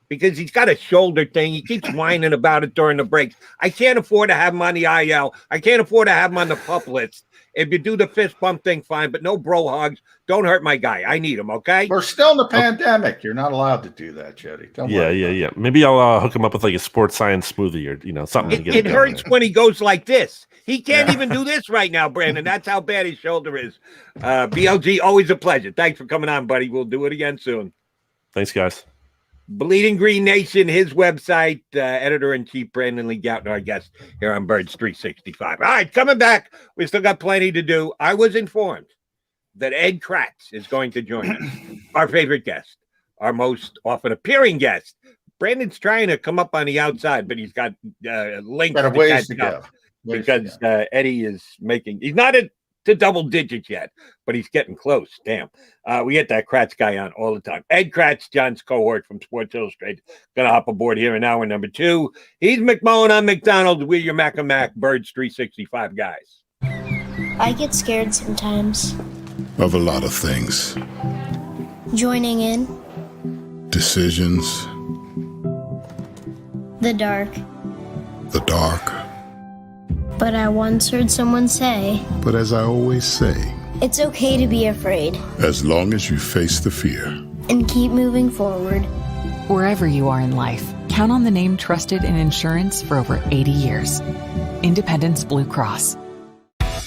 because he's got a shoulder thing. He keeps whining about it during the breaks. I can't afford to have him on the IL. I can't afford to have him on the pup list. If you do the fist bump thing, fine, but no bro hugs. Don't hurt my guy. I need him, okay? We're still in the pandemic. You're not allowed to do that, Jody. Don't worry. Yeah. Maybe I'll hook him up with like a sports science smoothie or something. It hurts when he goes like this. He can't even do this right now, Brandon. That's how bad his shoulder is. BLG, always a pleasure. Thanks for coming on, buddy. We'll do it again soon. Thanks, guys. Bleeding Green Nation, his website, editor-in-chief Brandon Lee Gowton, our guest here on Birds 365. All right, coming back. We still got plenty to do. I was informed that Ed Kracz is going to join us, our favorite guest, our most often appearing guest. Brandon's trying to come up on the outside, but he's got links. Got a ways to go. Because Eddie is he's not to double digits yet, but he's getting close. Damn. We get that Kracz guy on all the time. Ed Kracz, John's cohort from Sports Illustrated, gonna hop aboard here in hour number 2. He's McMullen, I'm McDonald. We're your Mac and Mac Birds 365 guys. I get scared sometimes. Of a lot of things. Joining in. Decisions. The dark. The dark. But I once heard someone say, But as I always say, it's okay to be afraid. as long as you face the fear. And keep moving forward. Wherever you are in life, count on the name trusted in insurance for over 80 years. Independence Blue Cross.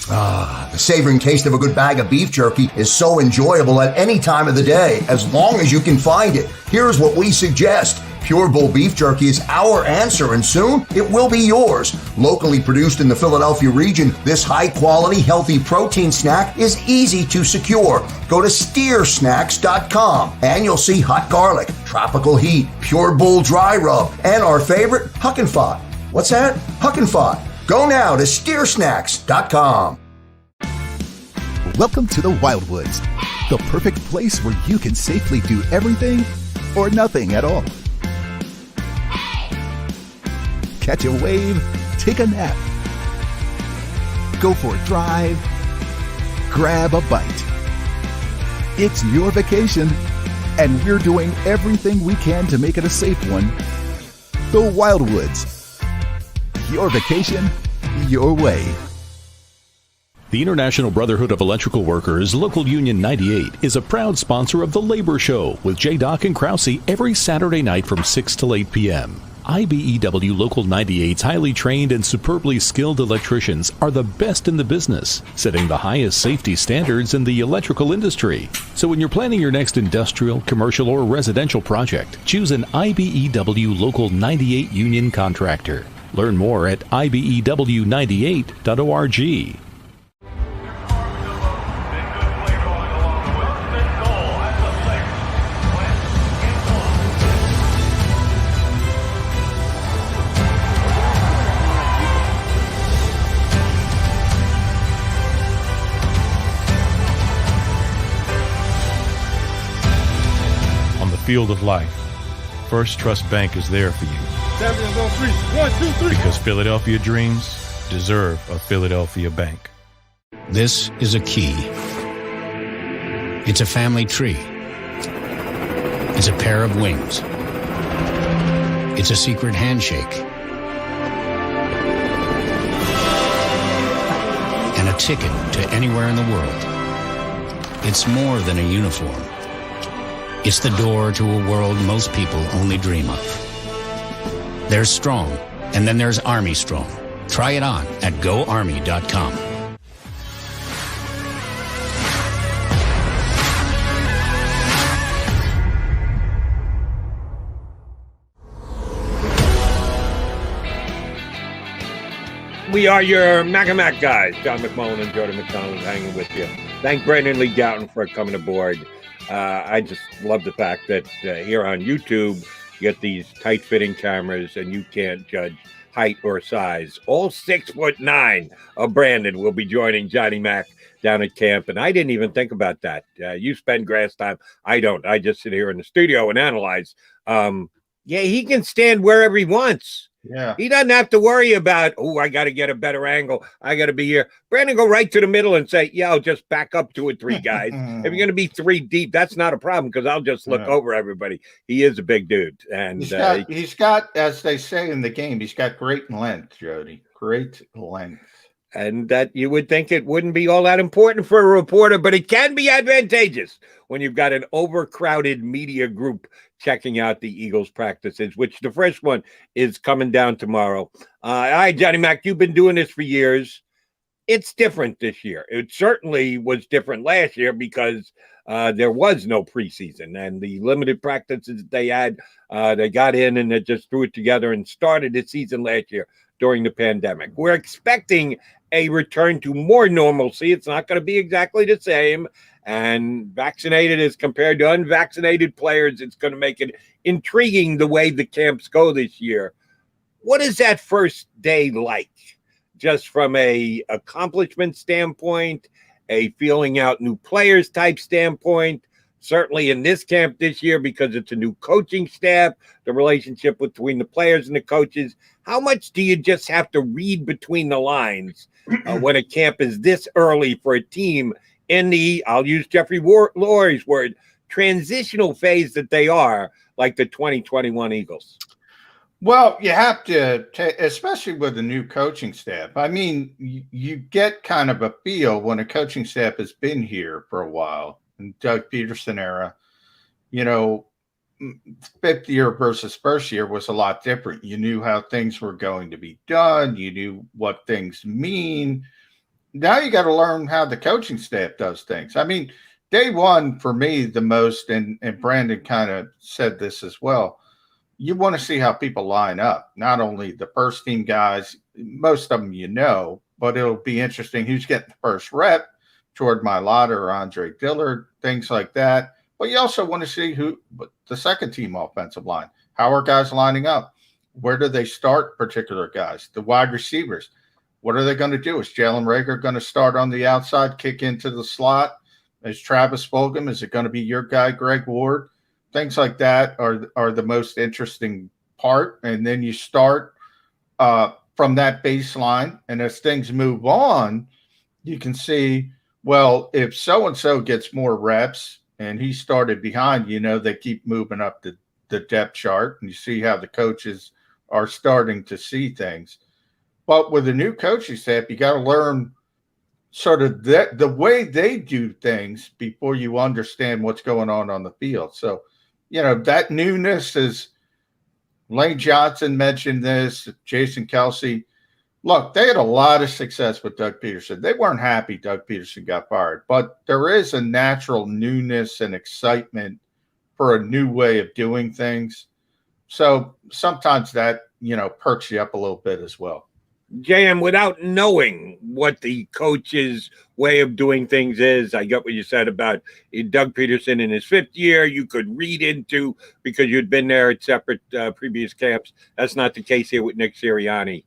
The savoring taste of a good bag of beef jerky is so enjoyable at any time of the day, as long as you can find it. Here's what we suggest. Pure Bull beef jerky is our answer, and soon it will be yours. Locally produced in the Philadelphia region, this high-quality, healthy protein snack is easy to secure. Go to steersnacks.com, and you'll see hot garlic, tropical heat, Pure Bull dry rub, and our favorite, Huck and Fod. What's that? Huck and Fod. Go now to steersnacks.com. Welcome to the Wildwoods, the perfect place where you can safely do everything or nothing at all. Catch a wave, take a nap, go for a drive, grab a bite. It's your vacation, and we're doing everything we can to make it a safe one. The Wildwoods. Your vacation, your way. The International Brotherhood of Electrical Workers, Local Union 98, is a proud sponsor of The Labor Show with JDoc and Krause every Saturday night from 6 till 8 p.m. IBEW Local 98's highly trained and superbly skilled electricians are the best in the business, setting the highest safety standards in the electrical industry. So when you're planning your next industrial, commercial, or residential project, choose an IBEW Local 98 union contractor. Learn more at ibew98.org. Field of life, First Trust Bank is there for you. Champions on 3. 1, 2, 3. Because Philadelphia dreams deserve a Philadelphia bank. This is a key. It's a family tree. It's a pair of wings. It's a secret handshake. And a ticket to anywhere in the world. It's more than a uniform. It's the door to a world most people only dream of. There's Strong, and then there's Army Strong. Try it on at GoArmy.com. We are your Mac and Mac guys. John McMullen and Jordan McDonald hanging with you. Thank Brandon Lee Gowton for coming aboard. I just love the fact that here on YouTube, you get these tight-fitting cameras and you can't judge height or size. All 6'9" of Brandon will be joining Johnny Mac down at camp, and I didn't even think about that. You spend grass time. I don't. I just sit here in the studio and analyze. Yeah, he can stand wherever he wants. Yeah. He doesn't have to worry about, oh, I got to get a better angle. I got to be here. Brandon, go right to the middle and say, yeah, I'll just back up 2 or 3 guys. If you're going to be 3 deep, that's not a problem because I'll just look over everybody. He is a big dude. And he's got, as they say in the game, he's got great length, Jody. Great length. And that you would think it wouldn't be all that important for a reporter, but it can be advantageous when you've got an overcrowded media group checking out the Eagles practices, which the first one is coming down tomorrow. All right, Johnny Mac, you've been doing this for years. It's different this year. It certainly was different last year because there was no preseason, and the limited practices they had, they got in and they just threw it together and started the season last year during the pandemic. We're expecting a return to more normalcy. It's not going to be exactly the same. And vaccinated as compared to unvaccinated players, it's going to make it intriguing the way the camps go this year. What is that first day like? Just from a accomplishment standpoint, a feeling out new players type standpoint? Certainly in this camp this year, because it's a new coaching staff, the relationship between the players and the coaches. How much do you just have to read between the lines when a camp is this early for a team in the, I'll use Jeffrey Lurie's word, transitional phase that they are, like the 2021 Eagles? Well, you have to, especially with the new coaching staff. I mean, you get kind of a feel when a coaching staff has been here for a while. In Doug Peterson era, you know, 5th year versus first year was a lot different. You knew how things were going to be done. You knew what things mean. Now you got to learn how the coaching staff does things. I mean, day one for me, the most, and Brandon kind of said this as well, you want to see how people line up. Not only the first team guys, most of them you know, but it'll be interesting who's getting the first rep. Jordan Mailata or Andre Dillard, things like that. But you also want to see the second team offensive line. How are guys lining up? Where do they start particular guys? The wide receivers. What are they going to do? Is Jalen Reagor going to start on the outside, kick into the slot? Is Travis Fulgham? Is it going to be your guy, Greg Ward? Things like that are the most interesting part. And then you start from that baseline. And as things move on, you can see, well, if so-and-so gets more reps and he started behind, you know, they keep moving up the depth chart, and you see how the coaches are starting to see things. But with the new coaching staff, you got to learn sort of the way they do things before you understand what's going on the field. So, you know, that newness is Lane Johnson mentioned this, Jason Kelsey. Look, they had a lot of success with Doug Peterson. They weren't happy Doug Peterson got fired, but there is a natural newness and excitement for a new way of doing things. So sometimes that, you know, perks you up a little bit as well. JM, without knowing what the coach's way of doing things is, I get what you said about Doug Peterson in his 5th year. You could read into, because you'd been there at separate previous camps. That's not the case here with Nick Sirianni.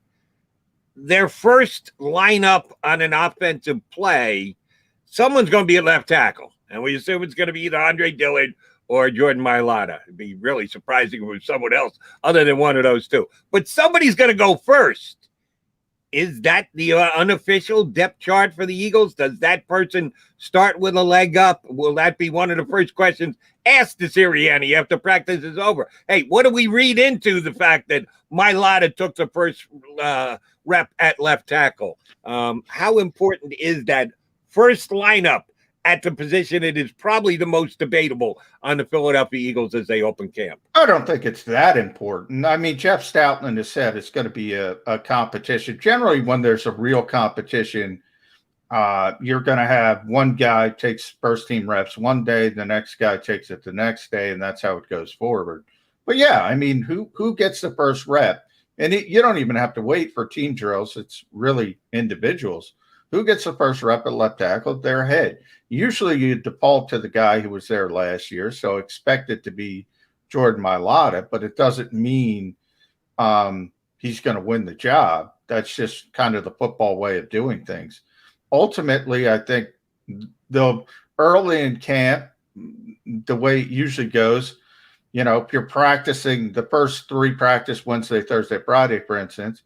Their first lineup on an offensive play, someone's going to be at left tackle. And we assume it's going to be either Andre Dillard or Jordan Mailata. It'd be really surprising if it was someone else other than one of those two. But somebody's going to go first. Is that the unofficial depth chart for the Eagles? Does that person start with a leg up? Will that be one of the first questions asked to Sirianni after practice is over? Hey, what do we read into the fact that Mailata took the first rep at left tackle? How important is that first lineup at the position? It is probably the most debatable on the Philadelphia Eagles as they open camp. I don't think it's that important. I mean, Jeff Stoutland has said it's going to be a competition. Generally, when there's a real competition, you're going to have one guy takes first team reps one day, the next guy takes it the next day, and that's how it goes forward. But yeah, I mean, who gets the first rep? And you don't even have to wait for team drills. It's really individuals. Who gets the first rep at left tackle? They're ahead. Usually you default to the guy who was there last year, so expect it to be Jordan Mailata, but it doesn't mean he's going to win the job. That's just kind of the football way of doing things. Ultimately, I think early in camp, the way it usually goes, If you're practicing the first 3 practice, Wednesday, Thursday, Friday, for instance,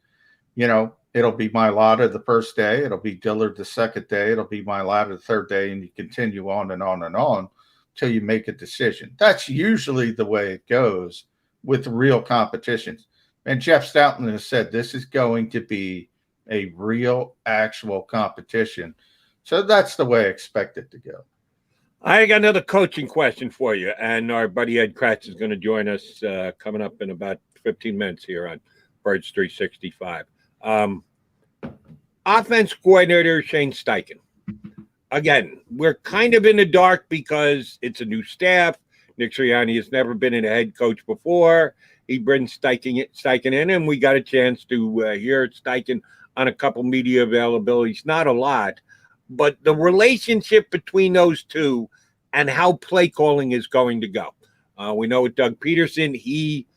it'll be Mailata the first day. It'll be Dillard the second day. It'll be Mailata the third day. And you continue on and on and on till you make a decision. That's usually the way it goes with real competitions. And Jeff Stoughton has said this is going to be a real, actual competition. So that's the way I expect it to go. I got another coaching question for you. And our buddy Ed Kracz is going to join us coming up in about 15 minutes here on Birds 365. Offense coordinator Shane Steichen. Again, we're kind of in the dark because it's a new staff. Nick Sirianni has never been a head coach before. He brings Steichen in, and we got a chance to hear Steichen on a couple media availabilities. Not a lot, but the relationship between those two and how play calling is going to go. We know with Doug Peterson, he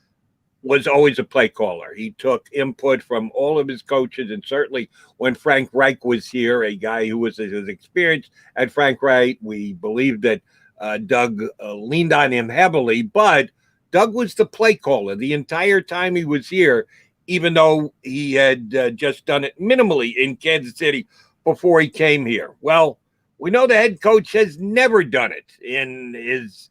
was always a play caller. He took input from all of his coaches, and certainly when Frank Reich was here, a guy who was as experienced at Frank Reich, we believe that Doug leaned on him heavily, but Doug was the play caller the entire time he was here, even though he had just done it minimally in Kansas City before he came here. Well, we know the head coach has never done it in his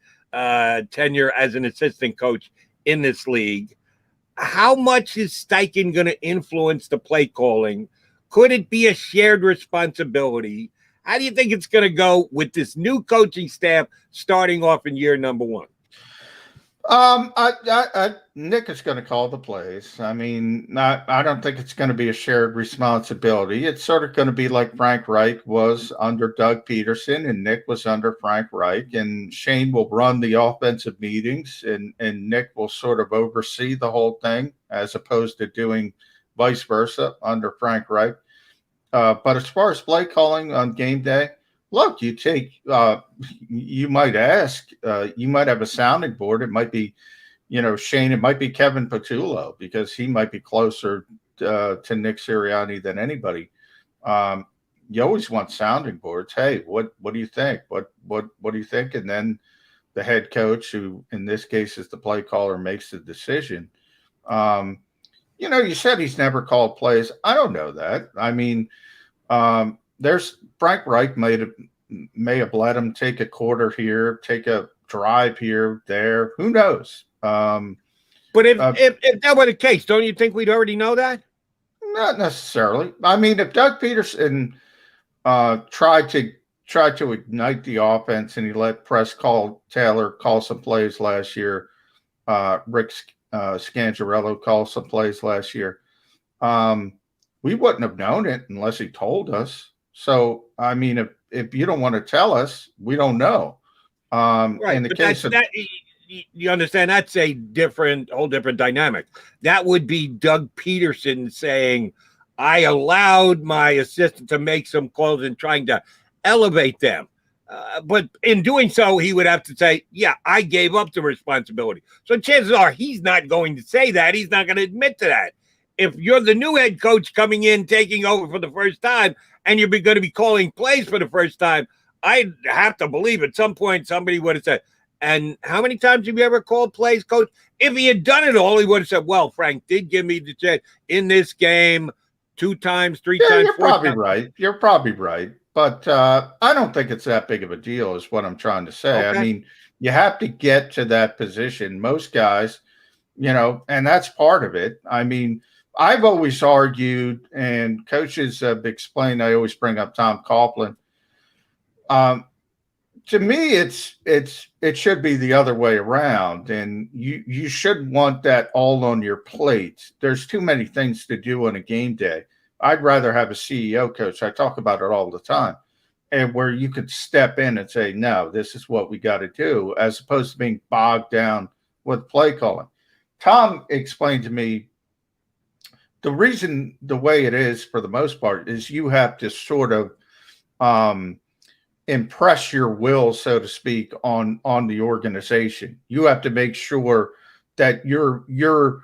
tenure as an assistant coach in this league. How much is Steichen going to influence the play calling? Could it be a shared responsibility? How do you think it's going to go with this new coaching staff starting off in year number 1? Nick is going to call the plays. I mean, I don't think it's going to be a shared responsibility. It's sort of going to be like Frank Reich was under Doug Peterson and Nick was under Frank Reich, and Shane will run the offensive meetings and Nick will sort of oversee the whole thing as opposed to doing vice versa under Frank Reich. But as far as play calling on game day, look, you take, you might ask, you might have a sounding board. It might be, Shane, it might be Kevin Patullo because he might be closer to Nick Sirianni than anybody. You always want sounding boards. Hey, what do you think? What do you think? And then the head coach, who in this case is the play caller, makes the decision. You said he's never called plays. I don't know that. I mean, there's Frank Reich may have let him take a quarter here, take a drive here, there. Who knows? But if that were the case, don't you think we'd already know that? Not necessarily. I mean, if Doug Peterson tried to ignite the offense and he let Taylor call some plays last year, Rick Scangarello call some plays last year, we wouldn't have known it unless he told us. So, I mean, if you don't want to tell us, we don't know. Right, in the case of that, you understand, that's a whole different dynamic. That would be Doug Peterson saying, I allowed my assistant to make some calls and trying to elevate them. But in doing so, he would have to say, yeah, I gave up the responsibility. So chances are he's not going to say that. He's not going to admit to that. If you're the new head coach coming in, taking over for the first time, and you're going to be calling plays for the first time, I have to believe at some point somebody would have said, and how many times have you ever called plays, coach? If he had done it all, he would have said, well, Frank did give me the chance in this game 2 times, 3 times, you're 4 probably times. right. You're probably right. But I don't think it's that big of a deal is what I'm trying to say. Okay. I mean, you have to get to that position. Most guys, and that's part of it. I mean, I've always argued, and coaches have explained, I always bring up Tom Coughlin. To me, it should be the other way around, and you shouldn't want that all on your plate. There's too many things to do on a game day. I'd rather have a CEO coach. I talk about it all the time, and where you could step in and say, no, this is what we got to do, as opposed to being bogged down with play calling. Tom explained to me the reason the way it is for the most part is you have to sort of impress your will, so to speak, on the organization. You have to make sure that your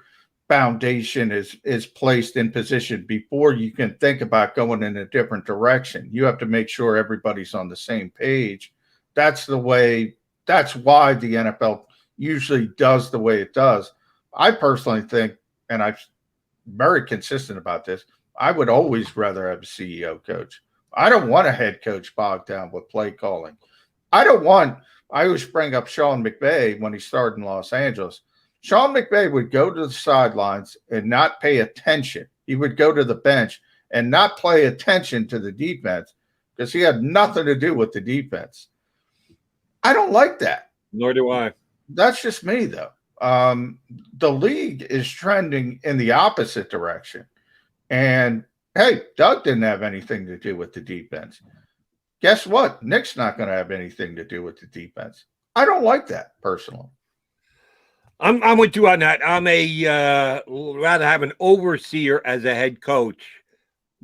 foundation is placed in position before you can think about going in a different direction. You have to make sure everybody's on the same page. That's why the NFL usually does the way it does. I personally think, and I'm very consistent about this, I would always rather have a CEO coach. I don't want a head coach bogged down with play calling. I always bring up Sean McVay when he started in Los Angeles. Sean McVay would go to the sidelines and not pay attention. He would go to the bench and not pay attention to the defense because he had nothing to do with the defense. I don't like that. Nor do I. That's just me, though. The league is trending in the opposite direction. And, hey, Doug didn't have anything to do with the defense. Guess what? Nick's not going to have anything to do with the defense. I don't like that, personally. I'm with you on that. I'm rather have an overseer as a head coach,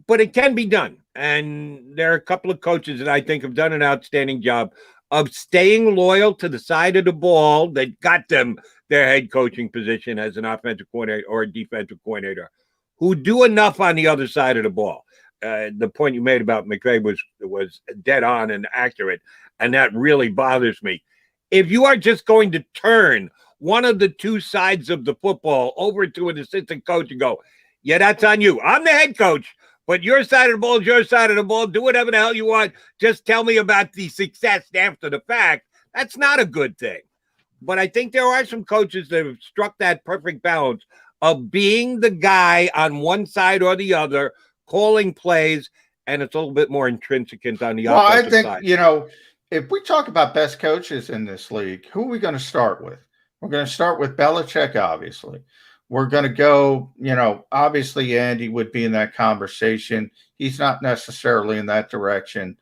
but it can be done. And there are a couple of coaches that I think have done an outstanding job of staying loyal to the side of the ball that got them their head coaching position as an offensive coordinator or a defensive coordinator, who do enough on the other side of the ball. The point you made about McVay was dead on and accurate, and that really bothers me. If you are just going to turn one of the two sides of the football over to an assistant coach and go, yeah, that's on you. I'm the head coach, but your side of the ball is your side of the ball. Do whatever the hell you want. Just tell me about the success after the fact. That's not a good thing. But I think there are some coaches that have struck that perfect balance of being the guy on one side or the other, calling plays, and it's a little bit more intrinsic on the offensive side. I think, if we talk about best coaches in this league, who are we going to start with? We're going to start with Belichick, obviously. We're going to go, obviously Andy would be in that conversation. He's not necessarily in that direction.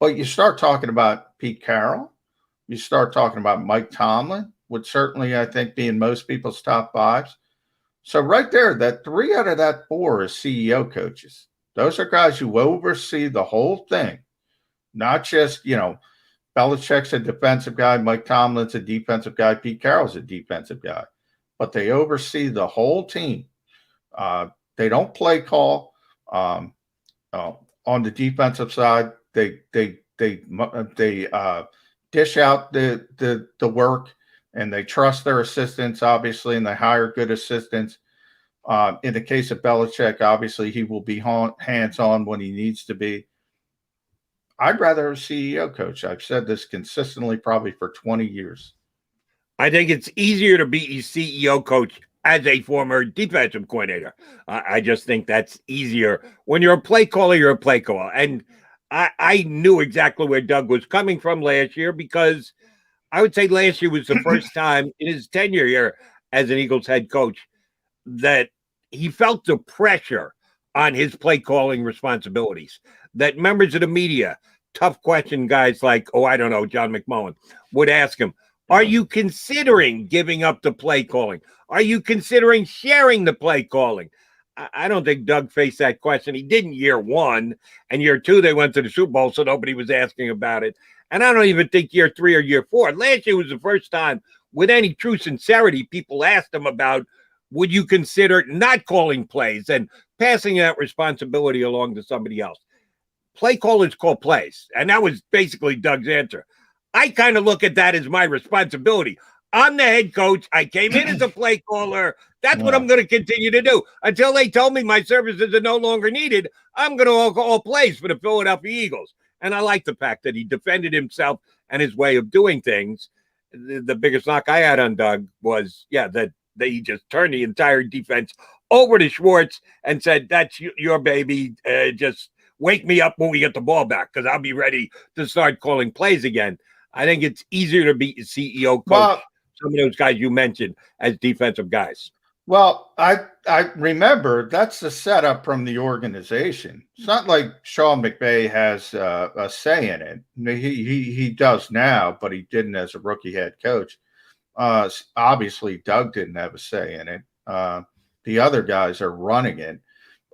But you start talking about Pete Carroll. You start talking about Mike Tomlin, would certainly, I think, be in most people's top fives. So right there, that 3 out of that 4 is CEO coaches. Those are guys who oversee the whole thing, not just, Belichick's a defensive guy, Mike Tomlin's a defensive guy, Pete Carroll's a defensive guy, but they oversee the whole team. They don't play call on the defensive side. They dish out the work, and they trust their assistants, obviously, and they hire good assistants. In the case of Belichick, obviously, he will be hands-on when he needs to be. I'd rather a CEO coach. I've said this consistently probably for 20 years. I think it's easier to be a CEO coach as a former defensive coordinator. I just think that's easier. When you're a play caller, you're a play caller. And I knew exactly where Doug was coming from last year, because I would say last year was the first time in his tenure here as an Eagles head coach that he felt the pressure on his play calling responsibilities, that members of the media, tough question guys like, John McMullen, would ask him, are you considering giving up the play calling? Are you considering sharing the play calling? I don't think Doug faced that question. He didn't year 1, and year 2, they went to the Super Bowl, so nobody was asking about it. And I don't even think year 3 or year 4. Last year was the first time, with any true sincerity, people asked him about, would you consider not calling plays and passing that responsibility along to somebody else? Play callers call plays, and that was basically Doug's answer. I kind of look at that as my responsibility. I'm the head coach. I came in as a play caller. That's what I'm going to continue to do. Until they tell me my services are no longer needed, I'm going to call plays for the Philadelphia Eagles. And I like the fact that he defended himself and his way of doing things. The biggest knock I had on Doug was, that he just turned the entire defense over to Schwartz and said, that's your baby. Just wake me up when we get the ball back, because I'll be ready to start calling plays again. I think it's easier to be a CEO coach, some of those guys you mentioned, as defensive guys. Well, I remember that's the setup from the organization. It's not like Sean McVay has a say in it. He does now, but he didn't as a rookie head coach. Obviously, Doug didn't have a say in it. The other guys are running it.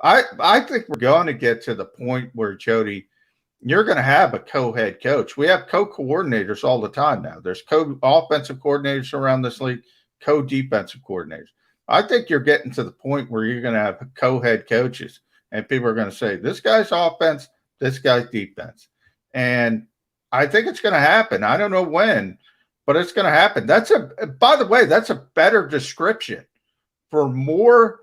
I think we're going to get to the point where, Jody, you're going to have a co-head coach. We have co-coordinators all the time now. There's co-offensive coordinators around this league, co-defensive coordinators. I think you're getting to the point where you're going to have co-head coaches, and people are going to say, this guy's offense, this guy's defense. And I think it's going to happen. I don't know when, but it's going to happen. By the way, that's a better description for more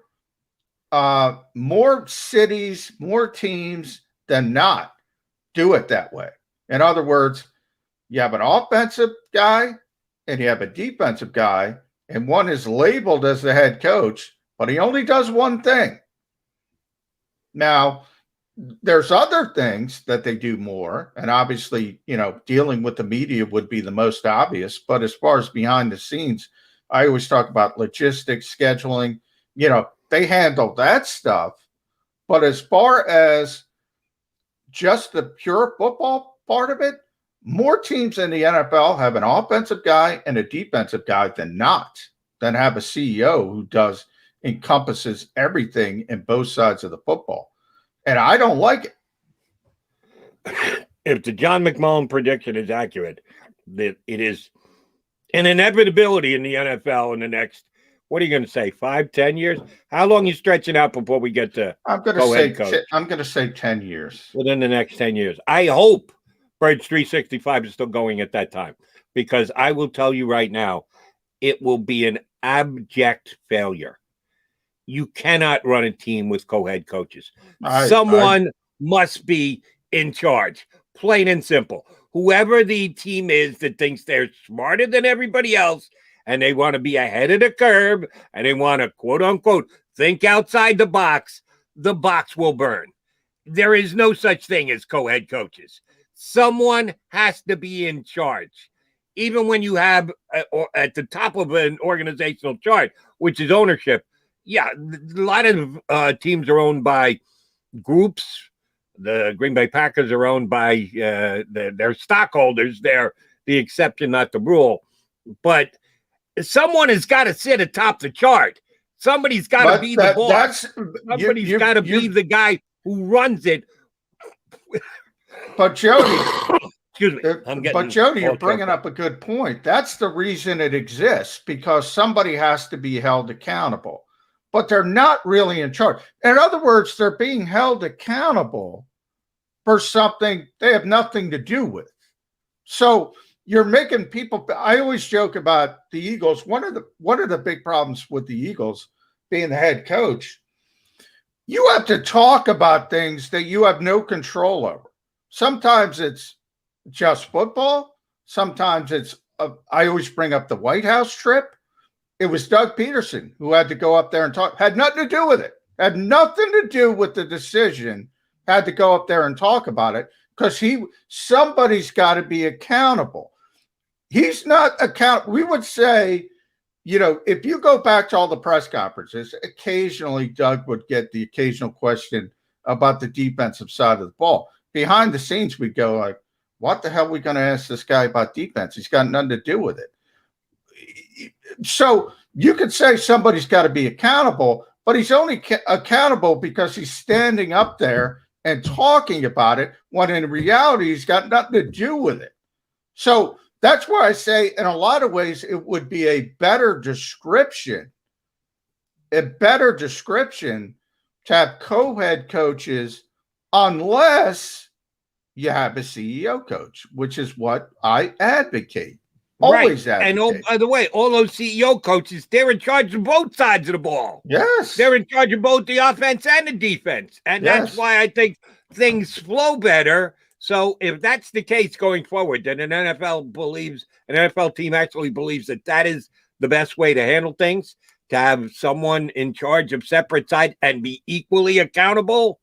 cities, more teams than not do it that way. In other words, you have an offensive guy and you have a defensive guy, and one is labeled as the head coach, but he only does one thing. Now, there's other things that they do more, and obviously, dealing with the media would be the most obvious, but as far as behind the scenes, I always talk about logistics, scheduling, they handle that stuff. But as far as just the pure football part of it, more teams in the NFL have an offensive guy and a defensive guy than have a CEO who encompasses everything in both sides of the football. And I don't like it. If the John McMullen prediction is accurate, that it is an inevitability in the NFL in the next, what are you going to say, 5-10 years? How long are you stretching out before we get to I'm going to say 10 years. Within the next 10 years. I hope Birds 365 is still going at that time, because I will tell you right now, it will be an abject failure. You cannot run a team with co-head coaches. Someone must be in charge, plain and simple. Whoever the team is that thinks they're smarter than everybody else and they want to be ahead of the curve and they want to, quote unquote, think outside the box will burn. There is no such thing as co-head coaches. Someone has to be in charge. Even when you have at the top of an organizational chart, which is ownership, yeah, a lot of teams are owned by groups. The Green Bay Packers are owned by their stockholders. They're the exception, not the rule. But someone has got to sit atop the chart. Somebody's got to be the boss. Somebody's got to be the guy who runs it. But Jody, excuse me. Jody, you're bringing up a good point. That's the reason it exists, because somebody has to be held accountable. But they're not really in charge. In other words, they're being held accountable for something they have nothing to do with. So you're making people. I always joke about the Eagles. One of the big problems with the Eagles being the head coach, you have to talk about things that you have no control over. Sometimes it's just football. Sometimes it's. I always bring up the White House trip. It was Doug Peterson who had to go up there and talk. Had nothing to do with it. Had nothing to do with the decision. Had to go up there and talk about it because somebody's got to be accountable. He's not accountable. We would say, if you go back to all the press conferences, occasionally Doug would get the occasional question about the defensive side of the ball. Behind the scenes, we'd go like, what the hell are we going to ask this guy about defense? He's got nothing to do with it. So you could say somebody's got to be accountable, but he's only accountable because he's standing up there and talking about it, when in reality, he's got nothing to do with it. So that's why I say, in a lot of ways, it would be a better description to have co-head coaches, unless you have a CEO coach, which is what I advocate. Always advocate. And by the way, all those CEO coaches, they're in charge of both sides of the ball. Yes. They're in charge of both the offense and the defense. And that's why I think things flow better. So if that's the case going forward, then an NFL team actually believes that is the best way to handle things, to have someone in charge of separate side and be equally accountable,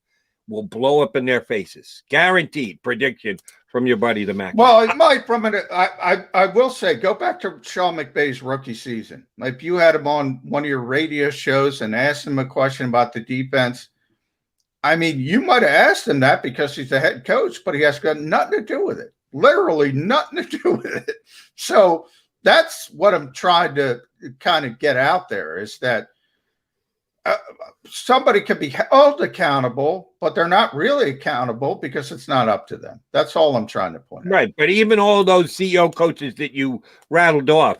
will blow up in their faces. Guaranteed prediction from your buddy, the Mac. Well, it might I will say, go back to Sean McVay's rookie season. If you had him on one of your radio shows and asked him a question about the defense, I mean, you might have asked him that because he's the head coach, but he has got nothing to do with it. Literally nothing to do with it. So that's what I'm trying to kind of get out there, is that somebody can be held accountable, but they're not really accountable because it's not up to them. That's all I'm trying to point out. Right. But even all those CEO coaches that you rattled off,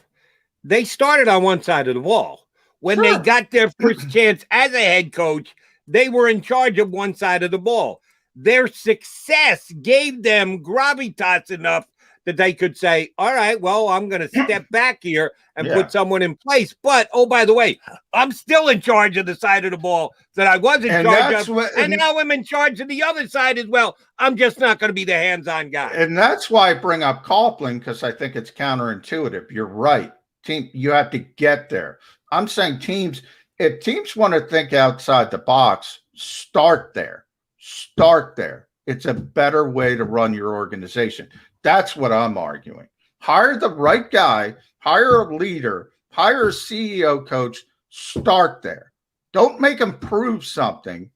they started on one side of the wall. When they got their first chance as a head coach, they were in charge of one side of the ball. Their success gave them gravitas enough that they could say, all right, well, I'm going to step back here and put someone in place. But, oh, by the way, I'm still in charge of the side of the ball that I was in charge of. And now I'm in charge of the other side as well. I'm just not going to be the hands-on guy. And that's why I bring up Copeland, because I think it's counterintuitive. You're right. Team, you have to get there. I'm saying teams, if teams want to think outside the box, start there. Start there. It's a better way to run your organization. That's what I'm arguing. Hire the right guy, hire a leader, hire a CEO coach, start there. Don't make him prove something.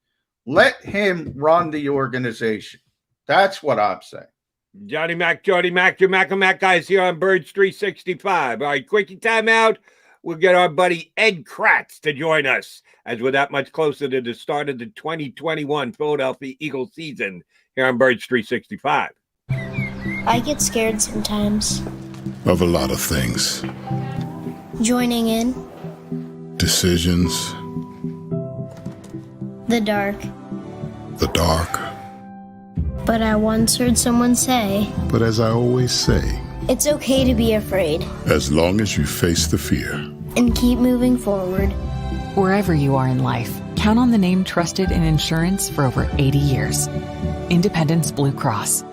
Let him run the organization. That's what I'm saying. Johnny Mac, Jody Mac, your Mac and Mac guys here on Birds 365. All right, quickie timeout. We'll get our buddy Ed Kracz to join us as we're that much closer to the start of the 2021 Philadelphia Eagles season here on Birds 365. I get scared sometimes. Of a lot of things. Joining in. Decisions. The dark. The dark. But I once heard someone say, But as I always say, it's okay to be afraid. As long as you face the fear. And keep moving forward. Wherever you are in life, count on the name trusted in insurance for over 80 years. Independence Blue Cross.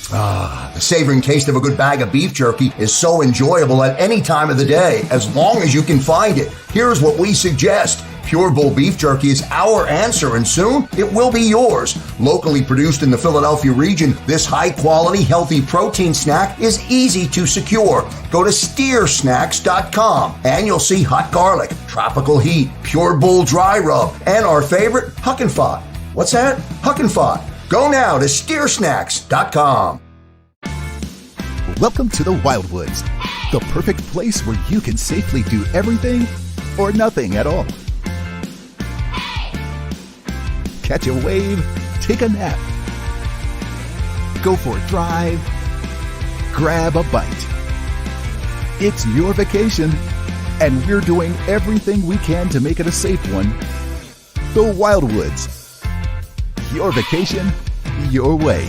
The savoring taste of a good bag of beef jerky is so enjoyable at any time of the day, as long as you can find it. Here's what we suggest. Pure Bull beef jerky is our answer, and soon it will be yours. Locally produced in the Philadelphia region, this high-quality, healthy protein snack is easy to secure. Go to steersnacks.com, and you'll see hot garlic, tropical heat, Pure Bull dry rub, and our favorite, Huck and Fod. What's that? Huck and Fod. Go now to steersnacks.com. Welcome to the Wildwoods, the perfect place where you can safely do everything or nothing at all. Catch a wave, take a nap, go for a drive, grab a bite. It's your vacation, and we're doing everything we can to make it a safe one. The Wildwoods. Your vacation, your way.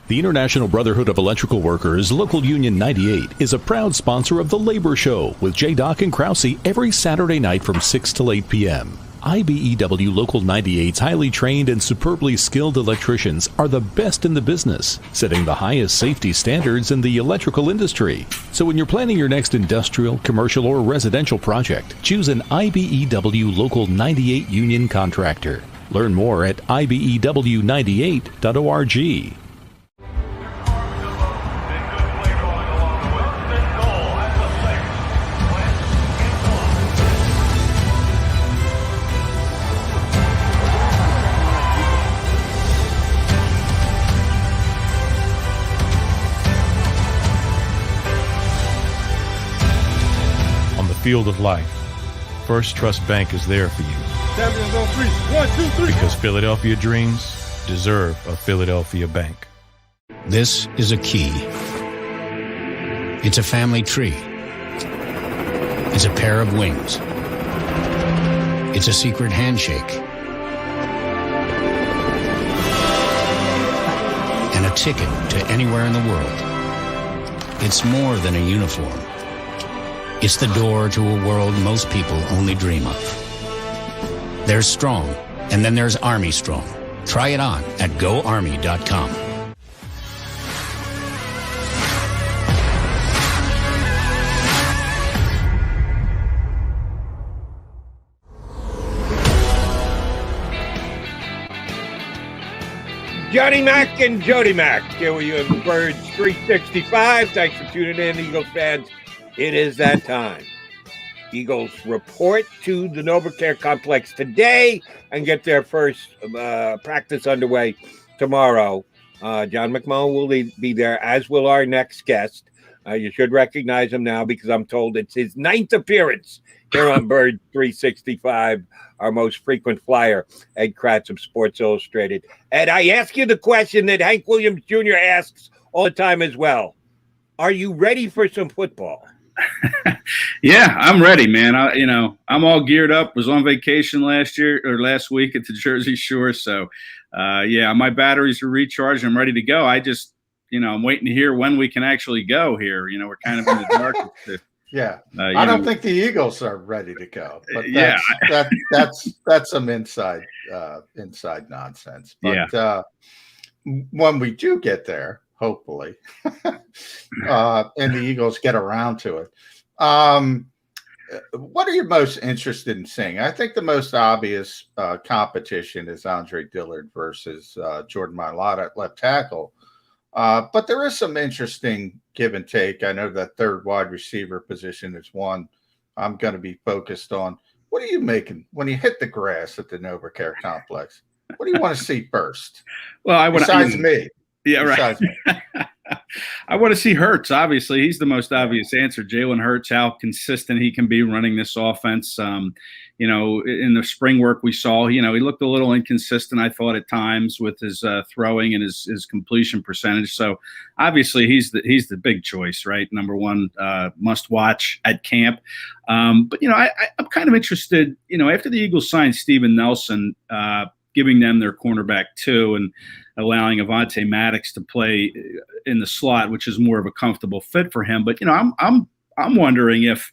The International Brotherhood of Electrical Workers, Local Union 98, is a proud sponsor of The Labor Show with JAKIB and Kracz every Saturday night from 6 till 8 p.m. IBEW Local 98's highly trained and superbly skilled electricians are the best in the business, setting the highest safety standards in the electrical industry. So when you're planning your next industrial, commercial, or residential project, choose an IBEW Local 98 union contractor. Learn more at ibew98.org. On the field of life, First Trust Bank is there for you. Champions on three. 1, 2, 3. Because Philadelphia dreams deserve a Philadelphia bank. This is a key. It's a family tree. It's a pair of wings. It's a secret handshake. And a ticket to anywhere in the world. It's more than a uniform. It's the door to a world most people only dream of. There's Strong, and then there's Army Strong. Try it on at GoArmy.com. Johnny Mac and Jody Mac here with you in Birds 365. Thanks for tuning in, Eagles fans. It is that time. Eagles report to the NovaCare Complex today and get their first practice underway tomorrow. John McMullen will be there, as will our next guest. You should recognize him now because I'm told it's his 9th appearance here on Bird 365, our most frequent flyer, Ed Kracz of Sports Illustrated. Ed, I ask you the question that Hank Williams Jr. asks all the time as well. Are you ready for some football? Yeah, I'm ready, man. I'm all geared up. Was on vacation last week at the Jersey Shore. So, yeah, my batteries are recharged. I'm ready to go. I just I'm waiting to hear when we can actually go here. We're kind of in the dark. Yeah, I don't think the Eagles are ready to go, but that's some inside nonsense. But when we do get there, hopefully, and the Eagles get around to it, what are you most interested in seeing? I think the most obvious competition is Andre Dillard versus Jordan Mailata at left tackle. But there is some interesting give and take. I know that third wide receiver position is one I'm going to be focused on. What are you making when you hit the grass at the NovaCare complex? What do you want to see first? Well, besides me. Yeah, right. I want to see Ertz. Obviously, he's the most obvious answer. Jalen Ertz, how consistent he can be running this offense. In the spring work we saw, he looked a little inconsistent, I thought, at times with his throwing and his completion percentage. So obviously he's the big choice, right? Number one, must watch at camp. But I'm kind of interested, after the Eagles signed Steven Nelson, giving them their cornerback too, and allowing Avonte Maddox to play in the slot, which is more of a comfortable fit for him. But I'm wondering if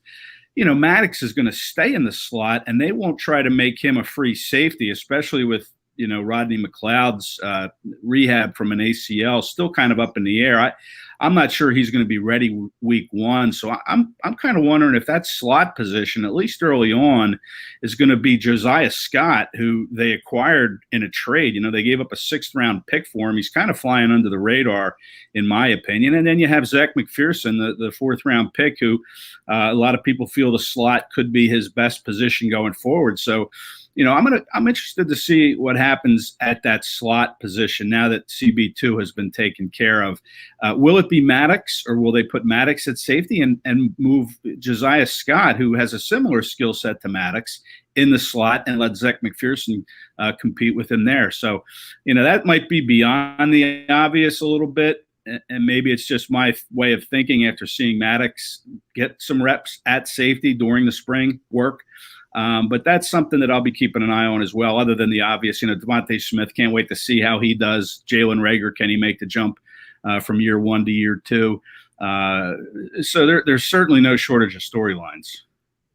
Maddox is going to stay in the slot, and they won't try to make him a free safety, especially with Rodney McLeod's rehab from an ACL still kind of up in the air. I'm not sure he's going to be ready week one. So I'm kind of wondering if that slot position, at least early on, is going to be Josiah Scott, who they acquired in a trade. They gave up a 6th-round pick for him. He's kind of flying under the radar, in my opinion. And then you have Zach McPherson, the 4th-round pick, who a lot of people feel the slot could be his best position going forward. So, I'm interested to see what happens at that slot position now that CB2 has been taken care of. Will it be Maddox, or will they put Maddox at safety and move Josiah Scott, who has a similar skill set to Maddox, in the slot and let Zach McPherson compete with him there? So, that might be beyond the obvious a little bit. And maybe it's just my way of thinking after seeing Maddox get some reps at safety during the spring work. But that's something that I'll be keeping an eye on as well, other than the obvious. Devontae Smith, can't wait to see how he does. Jalen Reagor, can he make the jump from year one to year two? So there's certainly no shortage of storylines.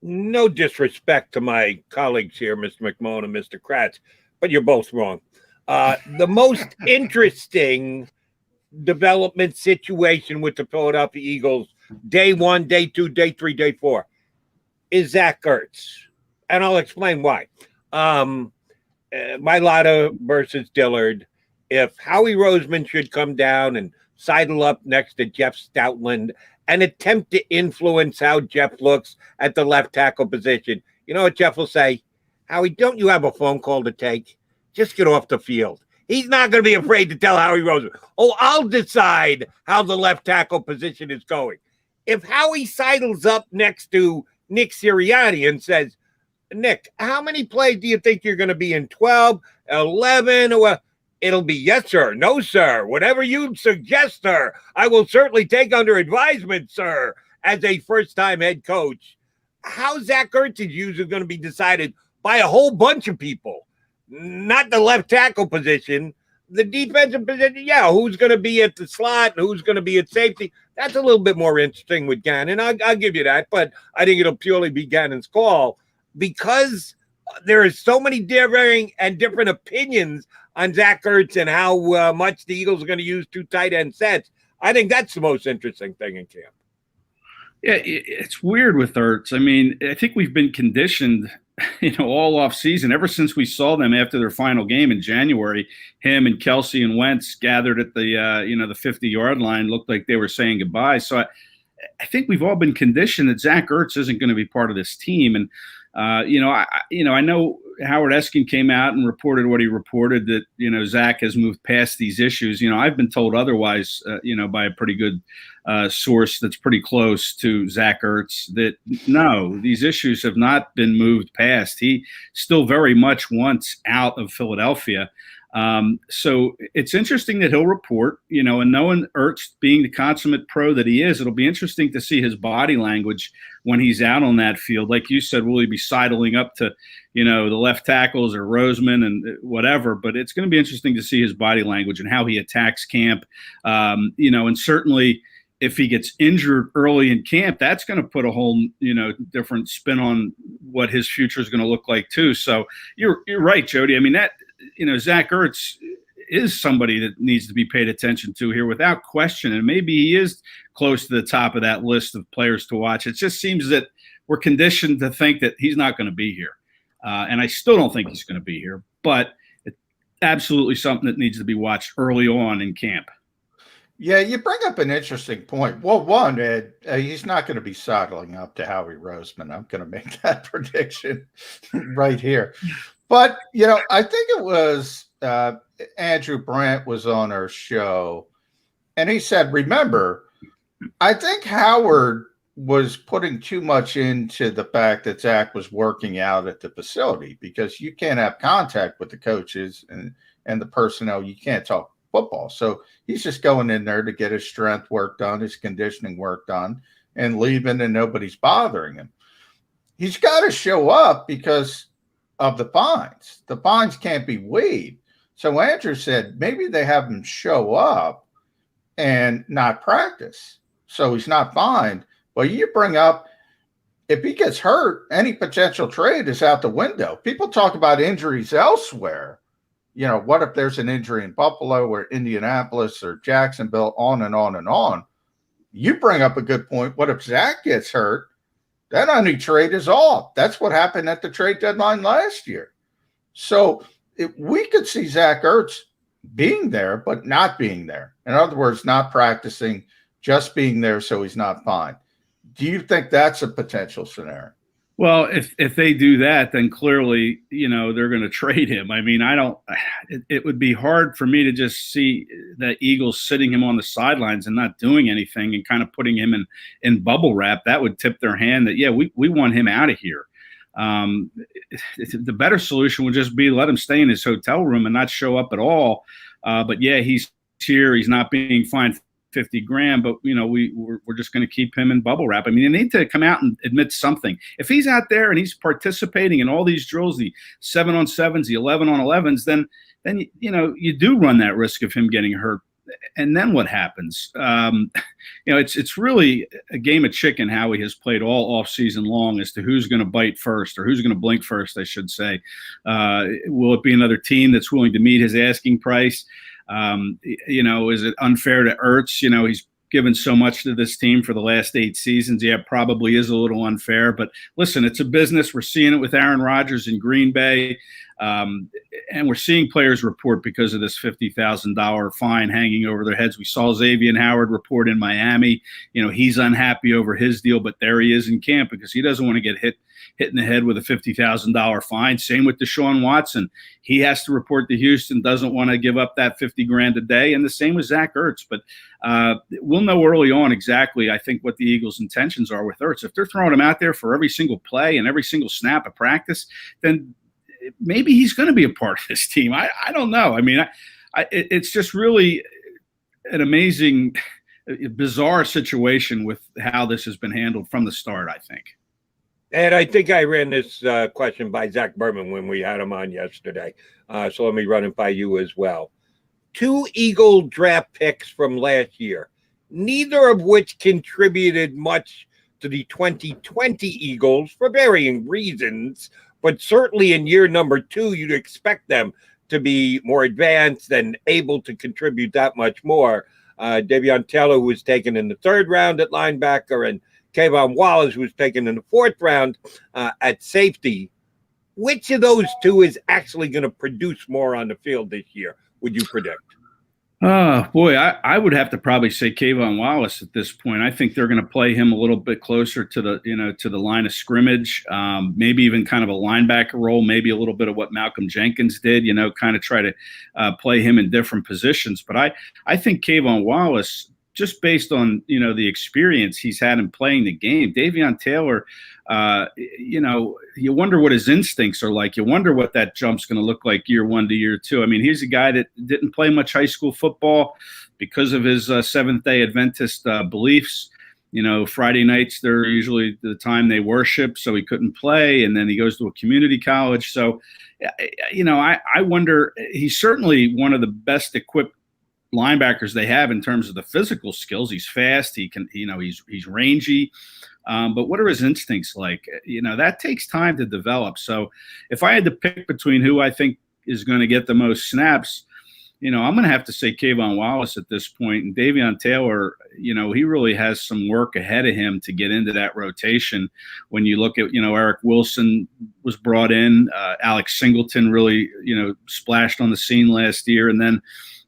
No disrespect to my colleagues here, Mr. McMullen and Mr. Kracz, but you're both wrong. The most interesting development situation with the Philadelphia Eagles, day 1, day 2, day 3, day 4, is Zach Ertz. And I'll explain why. Mailata versus Dillard. If Howie Roseman should come down and sidle up next to Jeff Stoutland and attempt to influence how Jeff looks at the left tackle position, you know what Jeff will say? Howie, don't you have a phone call to take? Just get off the field. He's not going to be afraid to tell Howie Roseman, I'll decide how the left tackle position is going. If Howie sidles up next to Nick Sirianni and says, Nick, how many plays do you think you're going to be in? 12, 11? Well, it'll be yes, sir. No, sir. Whatever you suggest, sir. I will certainly take under advisement, sir, as a first-time head coach. How Zach Ertz is usually going to be decided by a whole bunch of people, not the left tackle position. The defensive position, who's going to be at the slot and who's going to be at safety? That's a little bit more interesting with Gannon. I'll give you that, but I think it'll purely be Gannon's call because there is so many varying and different opinions on Zach Ertz and how much the Eagles are going to use 2 tight end sets. I think that's the most interesting thing in camp. Yeah, it's weird with Ertz. I mean, I think we've been conditioned, all off season, ever since we saw them after their final game in January. Him and Kelsey and Wentz gathered at the, the 50-yard line, looked like they were saying goodbye. So I think we've all been conditioned that Zach Ertz isn't going to be part of this team. And, I know Howard Eskin came out and reported what he reported, that, Zach has moved past these issues. I've been told otherwise, by a pretty good source that's pretty close to Zach Ertz, that no, these issues have not been moved past. He still very much wants out of Philadelphia. So it's interesting that he'll report, and knowing Ertz being the consummate pro that he is, it'll be interesting to see his body language when he's out on that field. Like you said, will he be sidling up to, the left tackles or Roseman and whatever? But it's going to be interesting to see his body language and how he attacks camp. And certainly if he gets injured early in camp, that's going to put a whole, different spin on what his future is going to look like too. So you're right, Jody. I mean, that, Zach Ertz is somebody that needs to be paid attention to here without question. And maybe he is close to the top of that list of players to watch. It just seems that we're conditioned to think that he's not going to be here. And I still don't think he's going to be here, but it's absolutely something that needs to be watched early on in camp. Yeah, you bring up an interesting point. Well, one, Ed, he's not going to be sidling up to Howie Roseman. I'm going to make that prediction right here. But, I think it was Andrew Brandt was on our show, and he said, remember, I think Howard was putting too much into the fact that Zach was working out at the facility, because you can't have contact with the coaches and the personnel. You can't talk football. So he's just going in there to get his strength work done, his conditioning work done, and leaving, and nobody's bothering him. He's got to show up because of the fines. The fines can't be waived. So Andrew said maybe they have him show up and not practice, so he's not fined. But you bring up, if he gets hurt, any potential trade is out the window. People talk about injuries elsewhere. What if there's an injury in Buffalo or Indianapolis or Jacksonville, on and on and on. You bring up a good point. What if Zach gets hurt? That only trade is off. That's what happened at the trade deadline last year. So we could see Zach Ertz being there, but not being there. In other words, not practicing, just being there so he's not fined. Do you think that's a potential scenario? Well, if they do that, then clearly, they're going to trade him. I mean, it would be hard for me to just see the Eagles sitting him on the sidelines and not doing anything and kind of putting him in bubble wrap. That would tip their hand that, yeah, we want him out of here. The better solution would just be let him stay in his hotel room and not show up at all. But yeah, he's here. He's not being fined $50,000, but we're just going to keep him in bubble wrap. I mean, they need to come out and admit something. If he's out there and he's participating in all these drills, the 7-on-7s, the 11-on-11s, then you do run that risk of him getting hurt. And then what happens? It's really a game of chicken. Howie has played all off season long as to who's going to bite first, or who's going to blink first, I should say. Will it be another team that's willing to meet his asking price? Is it unfair to Ertz? He's given so much to this team for the last 8 seasons. Yeah, probably is a little unfair, but listen, it's a business. We're seeing it with Aaron Rodgers in Green Bay. And we're seeing players report because of this $50,000 fine hanging over their heads. We saw Xavier Howard report in Miami. He's unhappy over his deal, but there he is in camp because he doesn't want to get hit in the head with a $50,000 fine. Same with Deshaun Watson. He has to report to Houston, doesn't want to give up that $50,000 a day. And the same with Zach Ertz. But we'll know early on exactly, I think, what the Eagles' intentions are with Ertz. If they're throwing him out there for every single play and every single snap of practice, then maybe he's going to be a part of this team. I don't know. I mean, it's just really an amazing, bizarre situation with how this has been handled from the start, I think. And I think I ran this question by Zach Berman when we had him on yesterday. So let me run it by you as well. 2 Eagle draft picks from last year, neither of which contributed much to the 2020 Eagles for varying reasons. But certainly in year number 2, you'd expect them to be more advanced and able to contribute that much more. Davion Taylor was taken in the 3rd round at linebacker, and Kayvon Wallace was taken in the 4th round at safety. Which of those 2 is actually going to produce more on the field this year, would you predict? Oh, boy, I would have to probably say Kayvon Wallace at this point. I think they're going to play him a little bit closer to the line of scrimmage, maybe even kind of a linebacker role, maybe a little bit of what Malcolm Jenkins did, kind of try to play him in different positions. But I think Kayvon Wallace, just based on, the experience he's had in playing the game, Davion Taylor, you wonder what his instincts are like. You wonder what that jump's going to look like year 1 to year 2. I mean, he's a guy that didn't play much high school football because of his Seventh-day Adventist beliefs. Friday nights, they're usually the time they worship, so he couldn't play. And then he goes to a community college. So, I wonder, he's certainly one of the best equipped linebackers they have in terms of the physical skills. He's fast. He can, he's rangy. But what are his instincts like? That takes time to develop. So if I had to pick between who I think is going to get the most snaps, I'm going to have to say Kayvon Wallace at this point. And Davion Taylor, he really has some work ahead of him to get into that rotation. When you look at, Eric Wilson was brought in, Alex Singleton really, splashed on the scene last year. And then,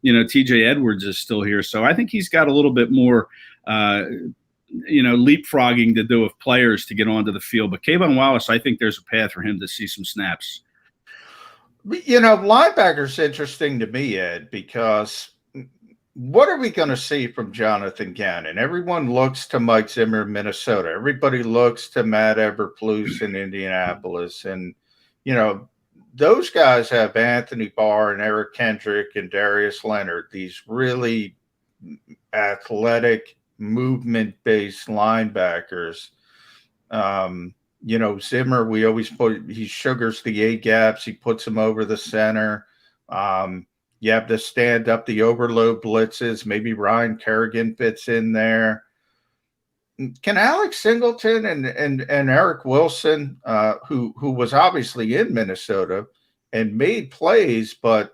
TJ Edwards is still here. So I think he's got a little bit more, leapfrogging to do with players to get onto the field. But Kayvon Wallace, I think there's a path for him to see some snaps. Linebacker's interesting to me, Ed, because what are we going to see from Jonathan Gannon? Everyone looks to Mike Zimmer in Minnesota. Everybody looks to Matt Eberflus in Indianapolis. And, those guys have Anthony Barr and Eric Kendrick and Darius Leonard, these really athletic, movement-based linebackers. Zimmer, we always he sugars the A-gaps. He puts them over the center. You have to stand up the overload blitzes. Maybe Ryan Kerrigan fits in there. Can Alex Singleton and Eric Wilson, who was obviously in Minnesota and made plays, but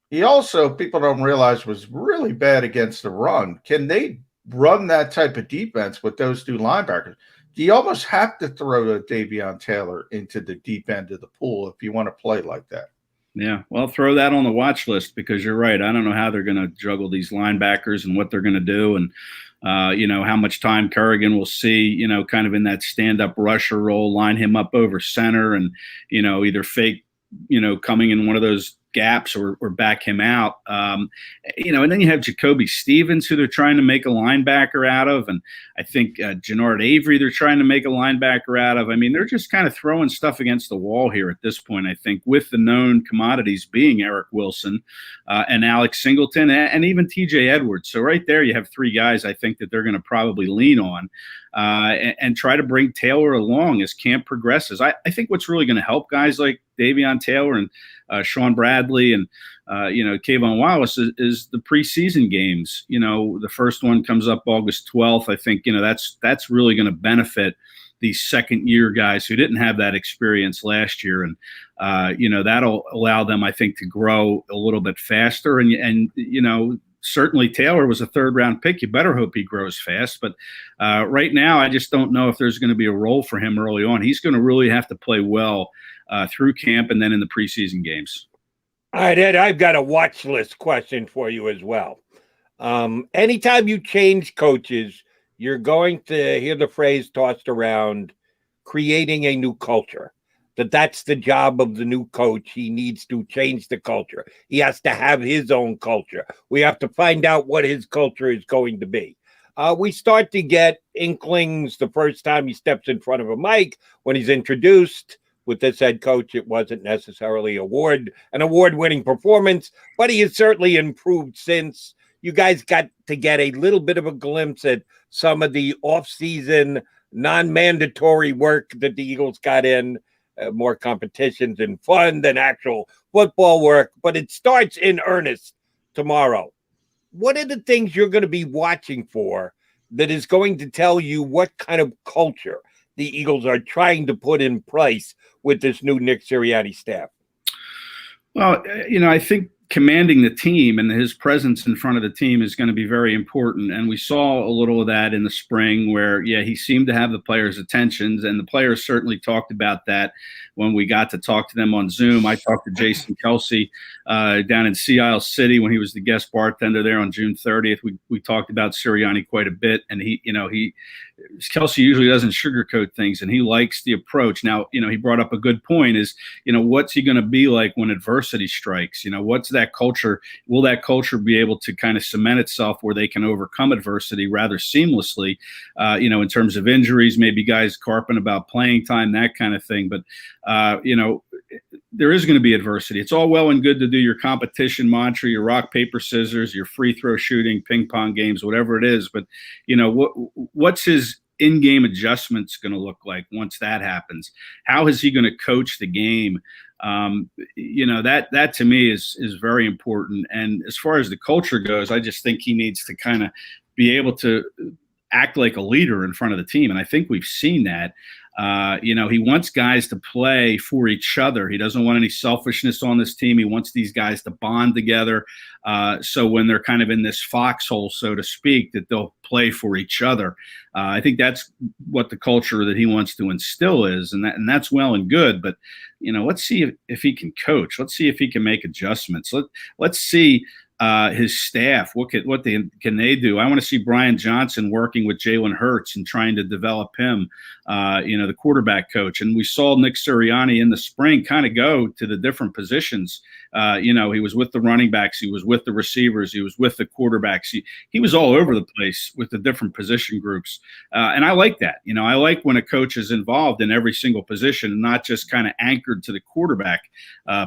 he also, people don't realize, was really bad against the run. Can they run that type of defense with those two linebackers? Do you almost have to throw a Davion Taylor into the deep end of the pool if you want to play like that? Yeah, well, throw that on the watch list, because you're right. I don't know how they're going to juggle these linebackers and what they're going to do, and how much time Kerrigan will see, kind of in that stand-up rusher role, line him up over center and, either fake, coming in one of those gaps or back him out. And then you have Jacoby Stevens, who they're trying to make a linebacker out of. And I think Jannard Avery, they're trying to make a linebacker out of. I mean, they're just kind of throwing stuff against the wall here at this point, I think, with the known commodities being Eric Wilson and Alex Singleton and even TJ Edwards. So right there, you have three guys I think that they're going to probably lean on and try to bring Taylor along as camp progresses. I think what's really going to help guys like Davion Taylor and Sean Bradley and, Kayvon Wallace is the preseason games. The first one comes up August 12th. I think, that's really going to benefit these second-year guys who didn't have that experience last year. And, that'll allow them, I think, to grow a little bit faster. And certainly Taylor was a third-round pick. You better hope he grows fast. But right now, I just don't know if there's going to be a role for him early on. He's going to really have to play well through camp and then in the preseason games. All right, Ed, I've got a watch list question for you as well. Anytime you change coaches, you're going to hear the phrase tossed around, creating a new culture. That's the job of the new coach. He needs to change the culture. He has to have his own culture. We have to find out what his culture is going to be. We start to get inklings the first time he steps in front of a mic when he's introduced. With this head coach, it wasn't necessarily an award-winning performance, but he has certainly improved since. You guys got to get a little bit of a glimpse at some of the off-season, non-mandatory work that the Eagles got in, more competitions and fun than actual football work, but it starts in earnest tomorrow. What are the things you're going to be watching for that is going to tell you what kind of culture the Eagles are trying to put in place with this new Nick Sirianni staff? Well, I think commanding the team and his presence in front of the team is going to be very important. And we saw a little of that in the spring where, he seemed to have the players' attentions, and the players certainly talked about that when we got to talk to them on Zoom. I talked to Jason Kelsey down in Sea Isle City when he was the guest bartender there on June 30th. We talked about Sirianni quite a bit, and Kelsey usually doesn't sugarcoat things, and he likes the approach. Now, he brought up a good point is, what's he going to be like when adversity strikes? What's that culture? Will that culture be able to kind of cement itself where they can overcome adversity rather seamlessly, in terms of injuries, maybe guys carping about playing time, that kind of thing. But, there is going to be adversity. It's all well and good to do your competition mantra, your rock, paper, scissors, your free throw shooting, ping pong games, whatever it is. But, what's his in-game adjustments going to look like once that happens? How is he going to coach the game? That to me is very important. And as far as the culture goes, I just think he needs to kind of be able to act like a leader in front of the team. And I think we've seen that. He wants guys to play for each other. He doesn't want any selfishness on this team. He wants these guys to bond together. So when they're kind of in this foxhole, so to speak, that they'll play for each other. I think that's what the culture that he wants to instill is, and that's well and good. But let's see if he can coach. Let's see if he can make adjustments. Let's see his staff. What can they do? I want to see Brian Johnson working with Jalen Hurts and trying to develop him, the quarterback coach. And we saw Nick Sirianni in the spring kind of go to the different positions. He was with the running backs, he was with the receivers, he was with the quarterbacks. He was all over the place with the different position groups. And I like that. I like when a coach is involved in every single position and not just kind of anchored to the quarterback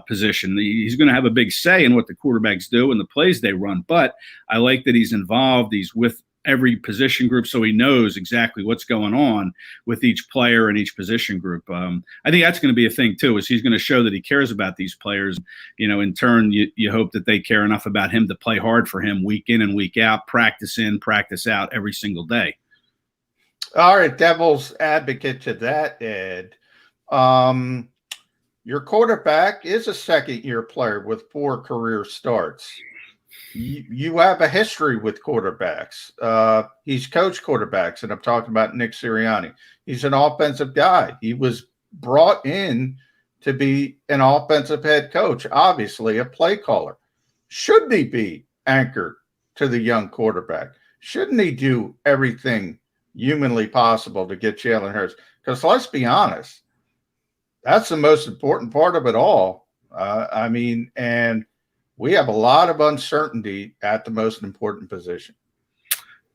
position. He's going to have a big say in what the quarterbacks do and the plays they run. But I like that he's involved. He's with every position group, so he knows exactly what's going on with each player and each position group. I think that's going to be a thing too, is he's going to show that he cares about these players. In turn, you hope that they care enough about him to play hard for him week in and week out, practice in, practice out every single day. All right, devil's advocate to that, Ed. Your quarterback is a second-year player with 4 career starts. You have a history with quarterbacks. He's coached quarterbacks, and I'm talking about Nick Sirianni. He's an offensive guy. He was brought in to be an offensive head coach, obviously a play caller. Shouldn't he be anchored to the young quarterback? Shouldn't he do everything humanly possible to get Jalen Hurts? Because let's be honest, that's the most important part of it all. And we have a lot of uncertainty at the most important position.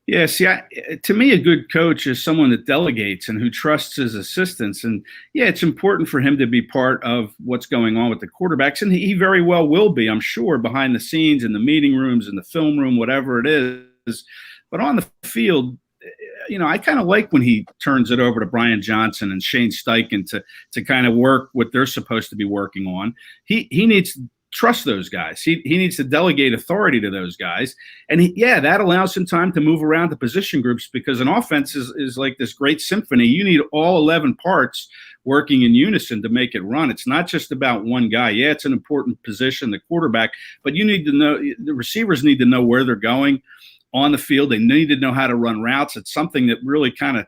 Yeah, see, to me, a good coach is someone that delegates and who trusts his assistants. And, yeah, it's important for him to be part of what's going on with the quarterbacks. And he very well will be, I'm sure, behind the scenes in the meeting rooms, in the film room, whatever it is. But on the field, I kind of like when he turns it over to Brian Johnson and Shane Steichen to kind of work what they're supposed to be working on. He needs to trust those guys. He needs to delegate authority to those guys. And that allows him time to move around the position groups, because an offense is like this great symphony. You need all 11 parts working in unison to make it run. It's not just about one guy. Yeah, it's an important position, the quarterback, but you need to know, the receivers need to know where they're going on the field. They need to know how to run routes. It's something that really kind of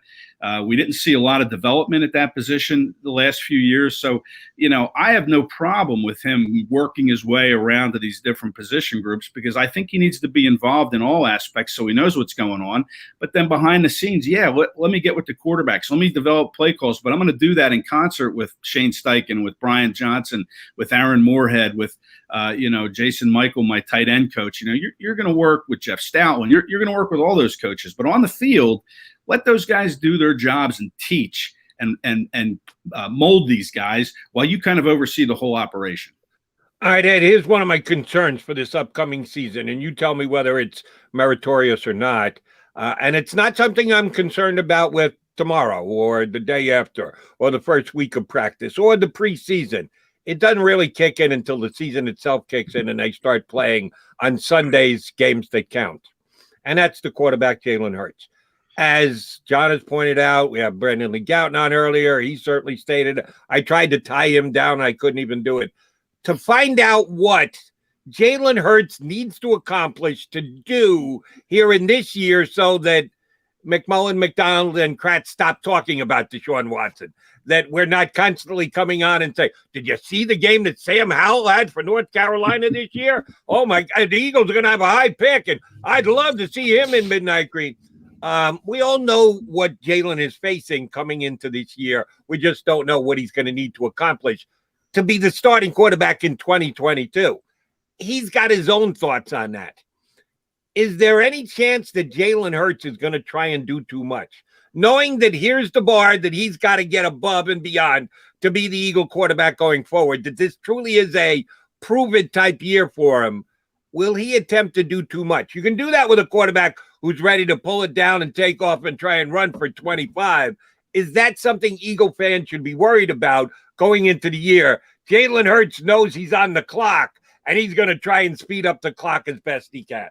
we didn't see a lot of development at that position the last few years. So, I have no problem with him working his way around to these different position groups, because I think he needs to be involved in all aspects so he knows what's going on. But then behind the scenes, let me get with the quarterbacks. Let me develop play calls. But I'm going to do that in concert with Shane Steichen, with Brian Johnson, with Aaron Moorhead, with Jason Michael, my tight end coach. You're going to work with Jeff Stoutland. You're going to work with all those coaches. But on the field, let those guys do their jobs and teach and mold these guys while you kind of oversee the whole operation. All right, Ed, here's one of my concerns for this upcoming season, and you tell me whether it's meritorious or not. And it's not something I'm concerned about with tomorrow or the day after or the first week of practice or the preseason. It doesn't really kick in until the season itself kicks in and they start playing on Sundays games that count. And that's the quarterback, Jalen Hurts. As John has pointed out, we have Brendan Lee Gowton on earlier. He certainly stated, I tried to tie him down. I couldn't even do it. To find out what Jalen Hurts needs to accomplish to do here in this year so that McMullen, McDonald, and Kracz stop talking about Deshaun Watson, that we're not constantly coming on and say, did you see the game that Sam Howell had for North Carolina this year? Oh, my God, the Eagles are going to have a high pick, and I'd love to see him in Midnight Green. We all know what Jalen is facing coming into this year. We just don't know what he's going to need to accomplish to be the starting quarterback in 2022. He's got his own thoughts on that. Is there any chance that Jalen Hurts is going to try and do too much? knowing that here's the bar that he's got to get above and beyond to be the Eagle quarterback going forward, that this truly is a prove-it type year for him, will he attempt to do too much? You can do that with a quarterback who's ready to pull it down and take off and try and run for 25. Is that something Eagle fans should be worried about going into the year? Jalen Hurts knows he's on the clock, and he's going to try and speed up the clock as best he can.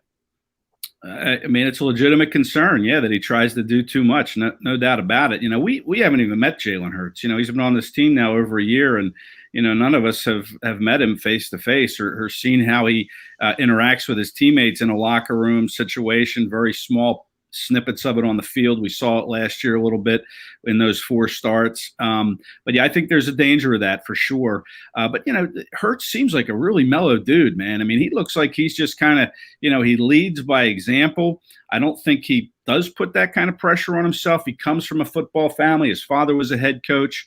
I mean, it's a legitimate concern, that he tries to do too much. No doubt about it. We haven't even met Jalen Hurts. He's been on this team now over a year, and none of us have met him face to face or seen how he interacts with his teammates in a locker room situation. Very small snippets of it on the field. We saw it last year a little bit in those 4 starts. But yeah, I think there's a danger of that for sure. But Hurts seems like a really mellow dude, man. I mean, he looks like he's just kind of, he leads by example. I don't think he does put that kind of pressure on himself. He comes from a football family. His father was a head coach.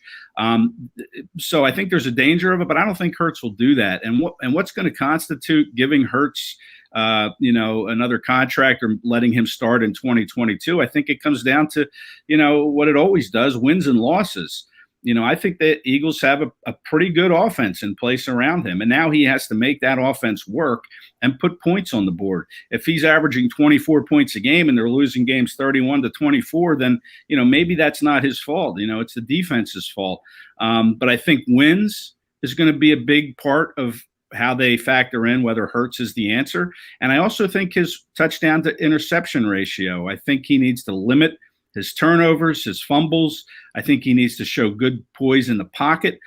So I think there's a danger of it, but I don't think Hurts will do that. And what's going to constitute giving Hurts another contract or letting him start in 2022. I think it comes down to, what it always does, wins and losses. I think that Eagles have a pretty good offense in place around him. And now he has to make that offense work and put points on the board. If he's averaging 24 points a game and they're losing games 31-24, then, maybe that's not his fault. It's the defense's fault. But I think wins is going to be a big part of how they factor in whether Hurts is the answer. And I also think his touchdown to interception ratio, I think he needs to limit his turnovers, his fumbles. I think he needs to show good poise in the pocket,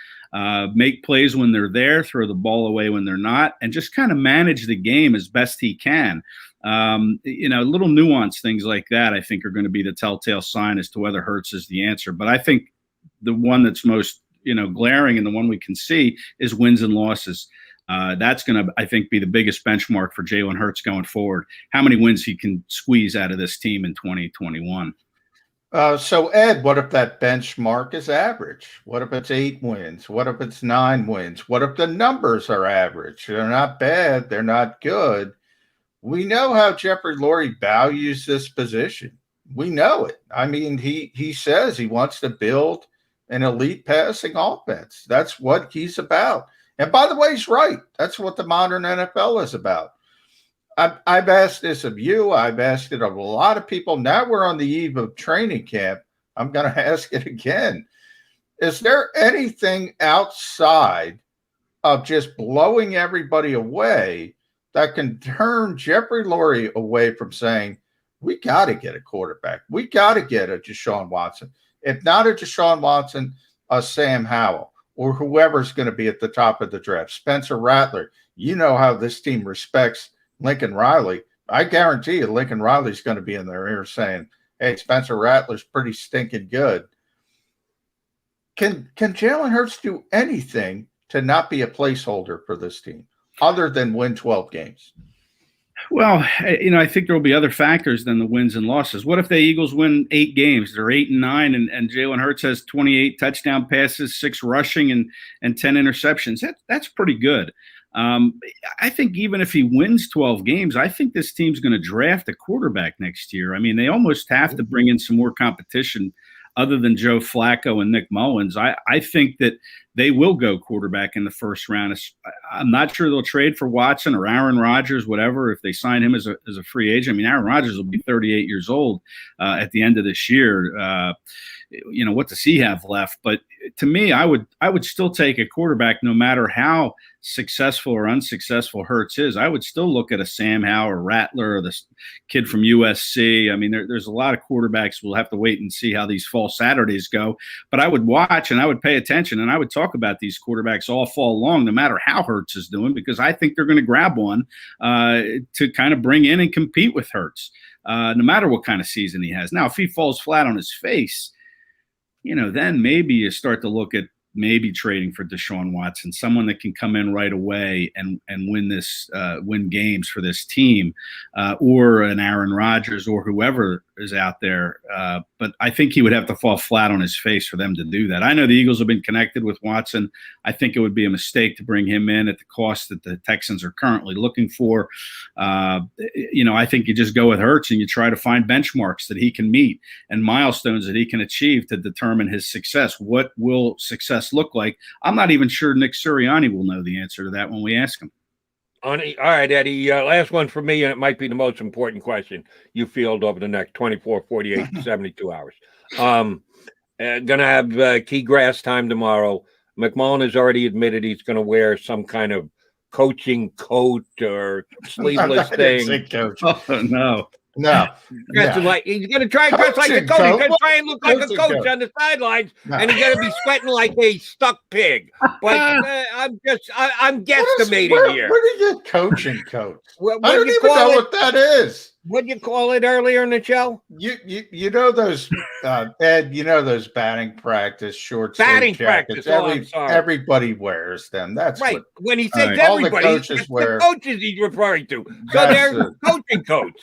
make plays when they're there, throw the ball away when they're not, and just kind of manage the game as best he can. Little nuanced things like that, I think, are going to be the telltale sign as to whether Hurts is the answer. But I think the one that's most, glaring and the one we can see is wins and losses. That's going to, I think, be the biggest benchmark for Jalen Hurts going forward. How many wins he can squeeze out of this team in 2021. So, Ed, what if that benchmark is average? What if it's 8 wins? What if it's 9 wins? What if the numbers are average? They're not bad. They're not good. We know how Jeffrey Lurie values this position. We know it. I mean, he says he wants to build an elite passing offense. That's what he's about. And by the way, he's right. That's what the modern NFL is about. I've asked this of you. I've asked it of a lot of people. Now we're on the eve of training camp. I'm going to ask it again. Is there anything outside of just blowing everybody away that can turn Jeffrey Lurie away from saying, we got to get a quarterback. We got to get a Deshaun Watson. If not a Deshaun Watson, a Sam Howell, or whoever's going to be at the top of the draft. Spencer Rattler. You know how this team respects Lincoln Riley. I guarantee you Lincoln Riley's going to be in their ear saying, hey, Spencer Rattler's pretty stinking good. Can Jalen Hurts do anything to not be a placeholder for this team other than win 12 games? Well, I think there will be other factors than the wins and losses. What if the Eagles win 8 games? They're 8-9, and Jalen Hurts has 28 touchdown passes, 6 rushing, and 10 interceptions. That's pretty good. I think even if he wins 12 games, I think this team's going to draft a quarterback next year. I mean, they almost have to bring in some more competition other than Joe Flacco and Nick Mullins. I think that they will go quarterback in the first round. I'm not sure they'll trade for Watson or Aaron Rodgers, whatever, if they sign him as a free agent. I mean, Aaron Rodgers will be 38 years old at the end of this year. What does he have left? But to me, I would still take a quarterback no matter how successful or unsuccessful Hurts is. I would still look at a Sam Howell or Rattler or this kid from USC. I mean, there's a lot of quarterbacks. We'll have to wait and see how these fall Saturdays go. But I would watch and I would pay attention and I would talk about these quarterbacks all fall long, no matter how Hurts is doing, because I think they're going to grab one to kind of bring in and compete with Hurts, no matter what kind of season he has. Now, if he falls flat on his face, then maybe you start to look at maybe trading for Deshaun Watson, someone that can come in right away and win games for this team, or an Aaron Rodgers or whoever is out there. But I think he would have to fall flat on his face for them to do that. I know the Eagles have been connected with Watson. I think it would be a mistake to bring him in at the cost that the Texans are currently looking for. I think you just go with Ertz and you try to find benchmarks that he can meet and milestones that he can achieve to determine his success. What will success look like? I'm not even sure Nick Sirianni will know the answer to that when we ask him. All right, Eddie, last one for me, and it might be the most important question you field over the next 24, 48, 72 hours. Going to have key grass time tomorrow. McMullen has already admitted he's going to wear some kind of coaching coat or sleeveless thing. Oh, no. No. Like, he's going to try and dress like a coach. He's going to try and look like a coach on the sidelines, and he's going to be sweating like a stuck pig. But I'm guesstimating here. Where do you get coaching coats? What I don't even know what that is. What'd you call it earlier in the show? You know those Ed, you know those batting practice shorts. Batting practice. Everybody wears them. That's right. What, when he says everybody, all the coaches wear. The coaches he's referring to. So they're coaching coats.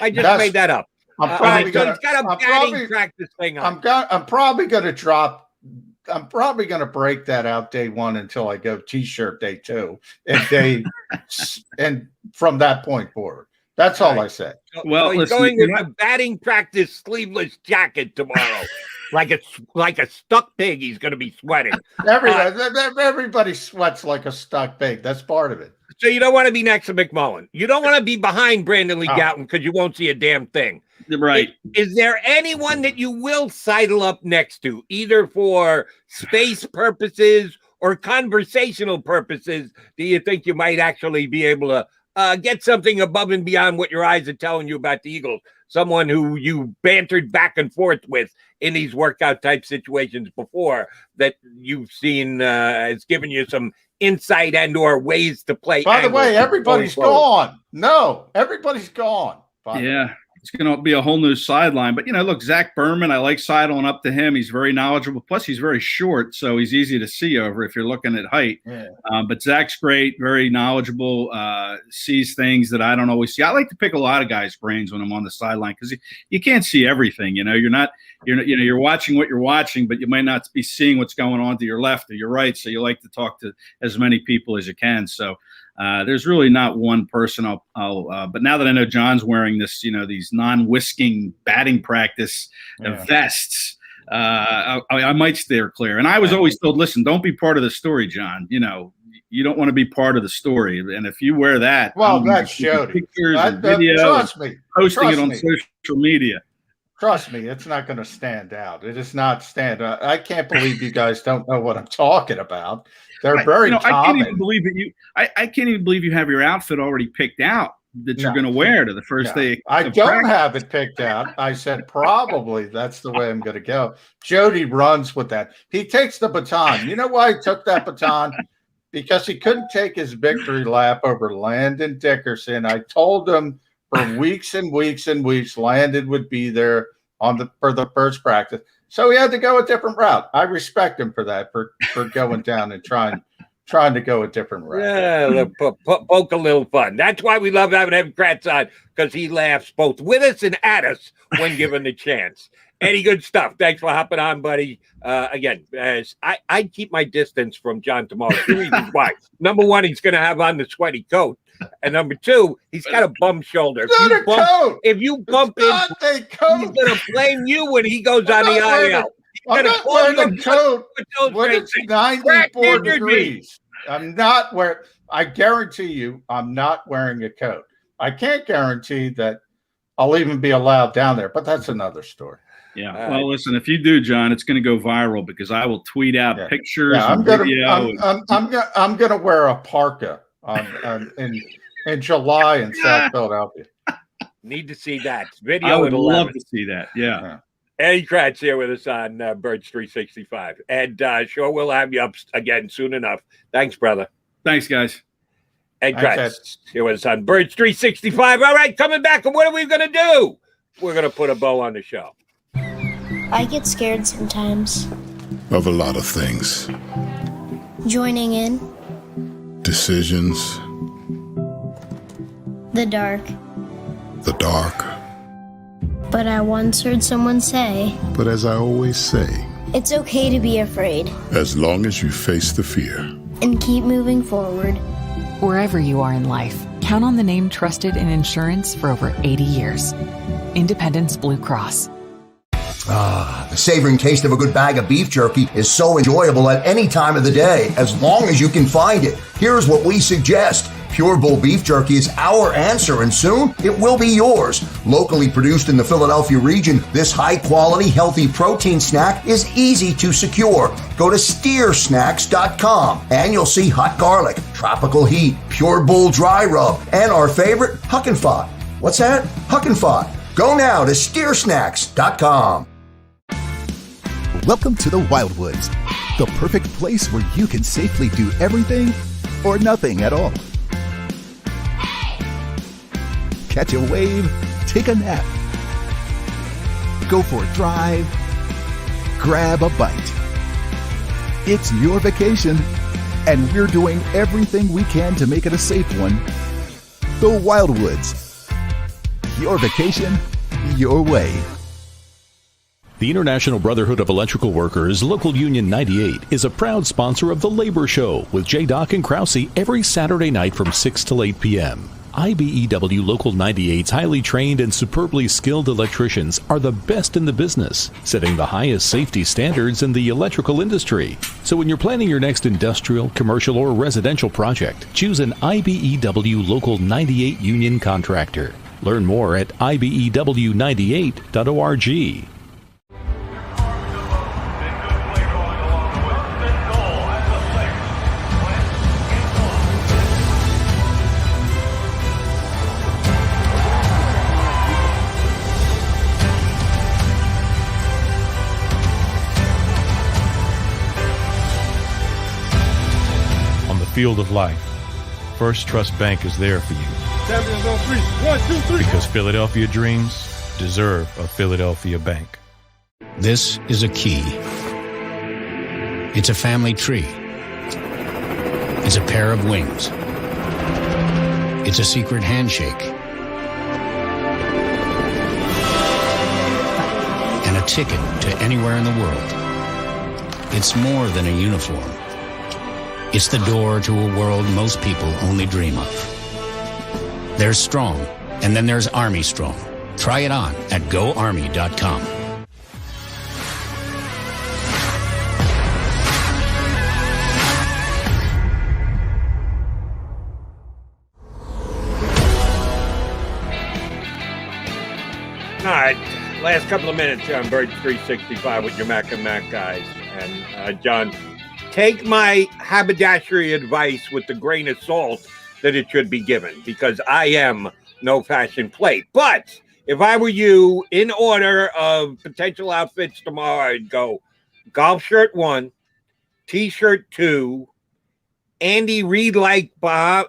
I just made that up. I'm probably he's got a batting practice thing on. I'm probably going to break that out day one until I go T-shirt day two, and from that point forward. That's all I said. Well, he's going with a batting practice sleeveless jacket tomorrow, like a stuck pig. He's going to be sweating. Everybody sweats like a stuck pig. That's part of it. So you don't want to be next to McMullen. You don't want to be behind Brandon Lee Gowton because you won't see a damn thing. Right. Is there anyone that you will sidle up next to, either for space purposes or conversational purposes? Do you think you might actually be able to get something above and beyond what your eyes are telling you about the Eagles? Someone who you bantered back and forth with in these workout type situations before that you've seen has given you some insight and or ways to play. By the way, everybody's gone. No, everybody's gone. Yeah. It's going to be a whole new sideline. But, look, Zach Berman, I like sidling up to him. He's very knowledgeable. Plus, he's very short, so he's easy to see over if you're looking at height. Yeah. But Zach's great, very knowledgeable, sees things that I don't always see. I like to pick a lot of guys' brains when I'm on the sideline because you can't see everything. You're watching what you're watching, but you might not be seeing what's going on to your left or your right. So you like to talk to as many people as you can. So there's really not one person but now that I know John's wearing this, these non-whisking batting practice vests, I might steer clear. And I was always told, listen, don't be part of the story, John. You don't want to be part of the story. And if you wear that, that's Jody. Pictures and video, trust me, posting it on social media. Trust me, it's not going to stand out. It is not stand out. I can't believe you guys don't know what I'm talking about. They're very common. I can't even believe that I can't even believe you have your outfit already picked out that you're going to wear to the first day. I don't have it picked out. I said probably that's the way I'm going to go. Jody runs with that. He takes the baton. You know why he took that baton? Because he couldn't take his victory lap over Landon Dickerson. I told him for weeks and weeks and weeks, Landon would be there for the first practice. So he had to go a different route. I respect him for that, for going down and trying to go a different route. Yeah, poke a little fun. That's why we love having Kracz on, because he laughs both with us and at us when given the chance. Any good stuff. Thanks for hopping on, buddy. Again, I keep my distance from John tomorrow. 2 reasons why. Number one, he's going to have on the sweaty coat. And number two, he's got a bum shoulder. If you bump in, he's going to blame you when he goes on the IL. I'm not wearing a coat when it's 94 degrees. I guarantee you I'm not wearing a coat. I can't guarantee that I'll even be allowed down there, but that's another story. Yeah. Well, listen, if you do, John, it's going to go viral because I will tweet out pictures and video. I'm going to wear a parka in July in South Philadelphia. Need to see that video. I would love to see that. Yeah. Eddie Kracz here with us on Birds 365, and sure we'll have you up again soon enough. Thanks, brother. Thanks, guys. Eddie Kracz here with us on Birds 365. All right, coming back, and what are we going to do? We're going to put a bow on the show. I get scared sometimes. Of a lot of things. Joining in. Decisions. The dark. The dark. But I once heard someone say, But as I always say, it's okay to be afraid as long as you face the fear and keep moving forward. Wherever you are in life, count on the name trusted in insurance for over 80 years. Independence Blue Cross. The savoring taste of a good bag of beef jerky is so enjoyable at any time of the day, as long as you can find it. Here's what we suggest. Pure Bull beef jerky is our answer, and soon it will be yours. Locally produced in the Philadelphia region, this high-quality, healthy protein snack is easy to secure. Go to steersnacks.com, and you'll see hot garlic, tropical heat, Pure Bull dry rub, and our favorite, Huck and Fod. What's that? Huck and Fod. Go now to steersnacks.com. Welcome to the Wildwoods, the perfect place where you can safely do everything or nothing at all. Catch a wave, take a nap, go for a drive, grab a bite. It's your vacation, and we're doing everything we can to make it a safe one. The Wildwoods. Your vacation, your way. The International Brotherhood of Electrical Workers, Local Union 98, is a proud sponsor of The Labor Show with JDoc and Kracz every Saturday night from 6 till 8 p.m. IBEW Local 98's highly trained and superbly skilled electricians are the best in the business, setting the highest safety standards in the electrical industry. So when you're planning your next industrial, commercial, or residential project, choose an IBEW Local 98 union contractor. Learn more at ibew98.org. Field of life, First Trust Bank is there for you. Champions on 3. 1, 2, 3. Because Philadelphia dreams deserve a Philadelphia bank. This is a key. It's a family tree. It's a pair of wings. It's a secret handshake. And a ticket to anywhere in the world. It's more than a uniform. It's the door to a world most people only dream of. There's Strong, and then there's Army Strong. Try it on at GoArmy.com. All right, last couple of minutes here on Birds 365 with your Mac and Mac guys. And John, take my haberdashery advice with the grain of salt that it should be given, because I am no fashion plate. But if I were you, in order of potential outfits tomorrow, I'd go golf shirt 1, T-shirt 2, Andy Reid like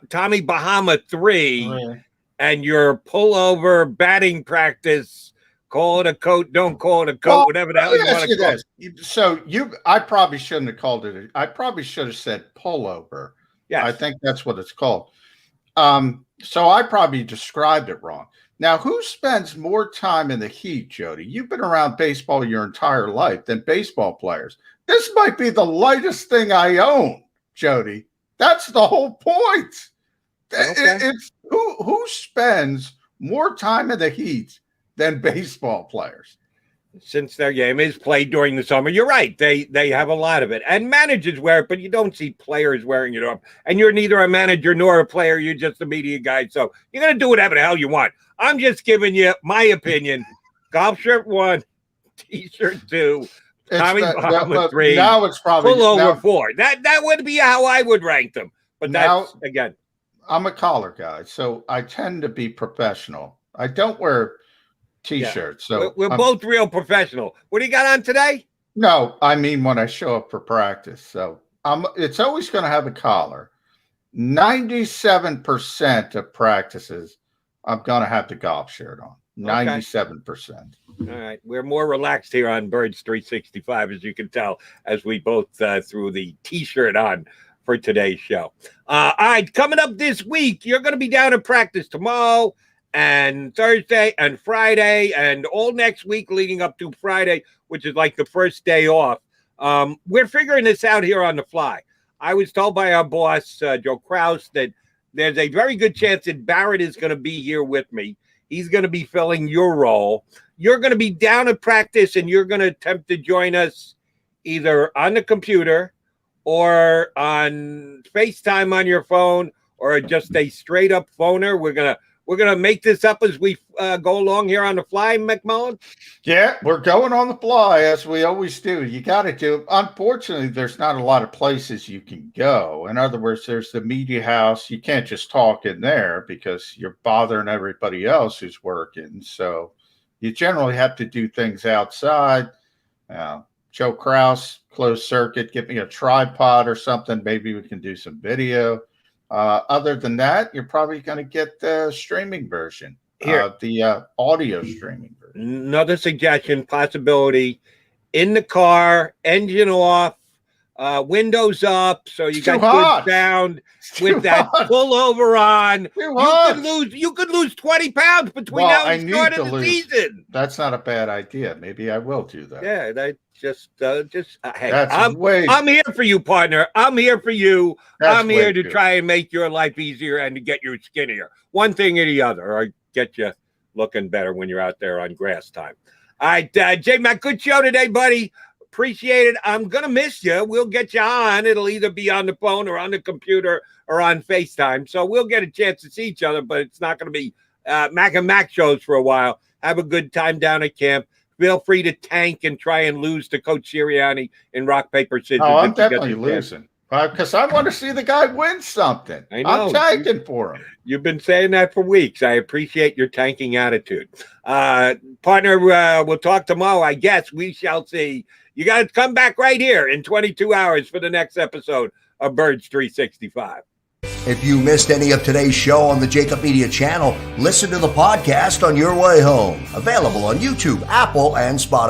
Tommy Bahama 3, and your pullover batting practice. Call it a coat, don't call it a coat, whatever the hell you want to call it. So I probably shouldn't have called it. I probably should have said pullover. Yeah, I think that's what it's called. So I probably described it wrong. Now, who spends more time in the heat, Jody? You've been around baseball your entire life than baseball players. This might be the lightest thing I own, Jody. That's the whole point. Okay. It's who spends more time in the heat than baseball players. Since their game is played during the summer, you're right. They have a lot of it. And managers wear it, but you don't see players wearing it up. And you're neither a manager nor a player. You're just a media guy. So you're going to do whatever the hell you want. I'm just giving you my opinion. Golf shirt 1, T-shirt 2, Tommy Bahama 3. Now it's probably pullover 4. That would be how I would rank them. But now, that's, again, I'm a collar guy, so I tend to be professional. I don't wear T-shirts. Yeah. So we're both real professional. What do you got on today? No, I mean when I show up for practice. So it's always going to have a collar. 97% of practices, I'm going to have the golf shirt on. 97%. All right. We're more relaxed here on Birds 365, as you can tell, as we both threw the T-shirt on for today's show. All right. Coming up this week, you're going to be down in practice tomorrow and Thursday and Friday and all next week leading up to Friday, which is like the first day off. We're figuring this out here on the fly. I was told by our boss, Joe Kracz, that there's a very good chance that Barrett is going to be here with me. He's going to be filling your role. You're going to be down at practice, and you're going to attempt to join us either on the computer or on FaceTime on your phone or just a straight-up phoner. We're gonna make this up as we go along here on the fly, McMullen. Yeah, we're going on the fly as we always do. You got to do. Unfortunately, there's not a lot of places you can go. In other words, there's the media house. You can't just talk in there because you're bothering everybody else who's working. So you generally have to do things outside. Joe Kracz, closed circuit. Get me a tripod or something. Maybe we can do some video. Other than that, you're probably going to get the streaming version, the audio streaming version. Another suggestion, possibility, in the car, engine off, windows up, so you got good sound with that pullover on. You could lose 20 pounds between now and the start of the season. That's not a bad idea. Maybe I will do that. Yeah, that hey, I'm here for you, partner. I'm here for you. I'm here to try and make your life easier and to get you skinnier. One thing or the other, or get you looking better when you're out there on grass time. All right, J-Mac, good show today, buddy. Appreciate it. I'm going to miss you. We'll get you on. It'll either be on the phone or on the computer or on FaceTime. So we'll get a chance to see each other, but it's not going to be Mac and Mac shows for a while. Have a good time down at camp. Feel free to tank and try and lose to Coach Sirianni in rock, paper, scissors. Oh, I'm definitely losing. Because I want to see the guy win something. I know. I'm tanking for him. You've been saying that for weeks. I appreciate your tanking attitude. Partner, we'll talk tomorrow. I guess we shall see. You got to come back right here in 22 hours for the next episode of Birds 365. If you missed any of today's show on the JAKIB Media channel, listen to the podcast on your way home. Available on YouTube, Apple, and Spotify.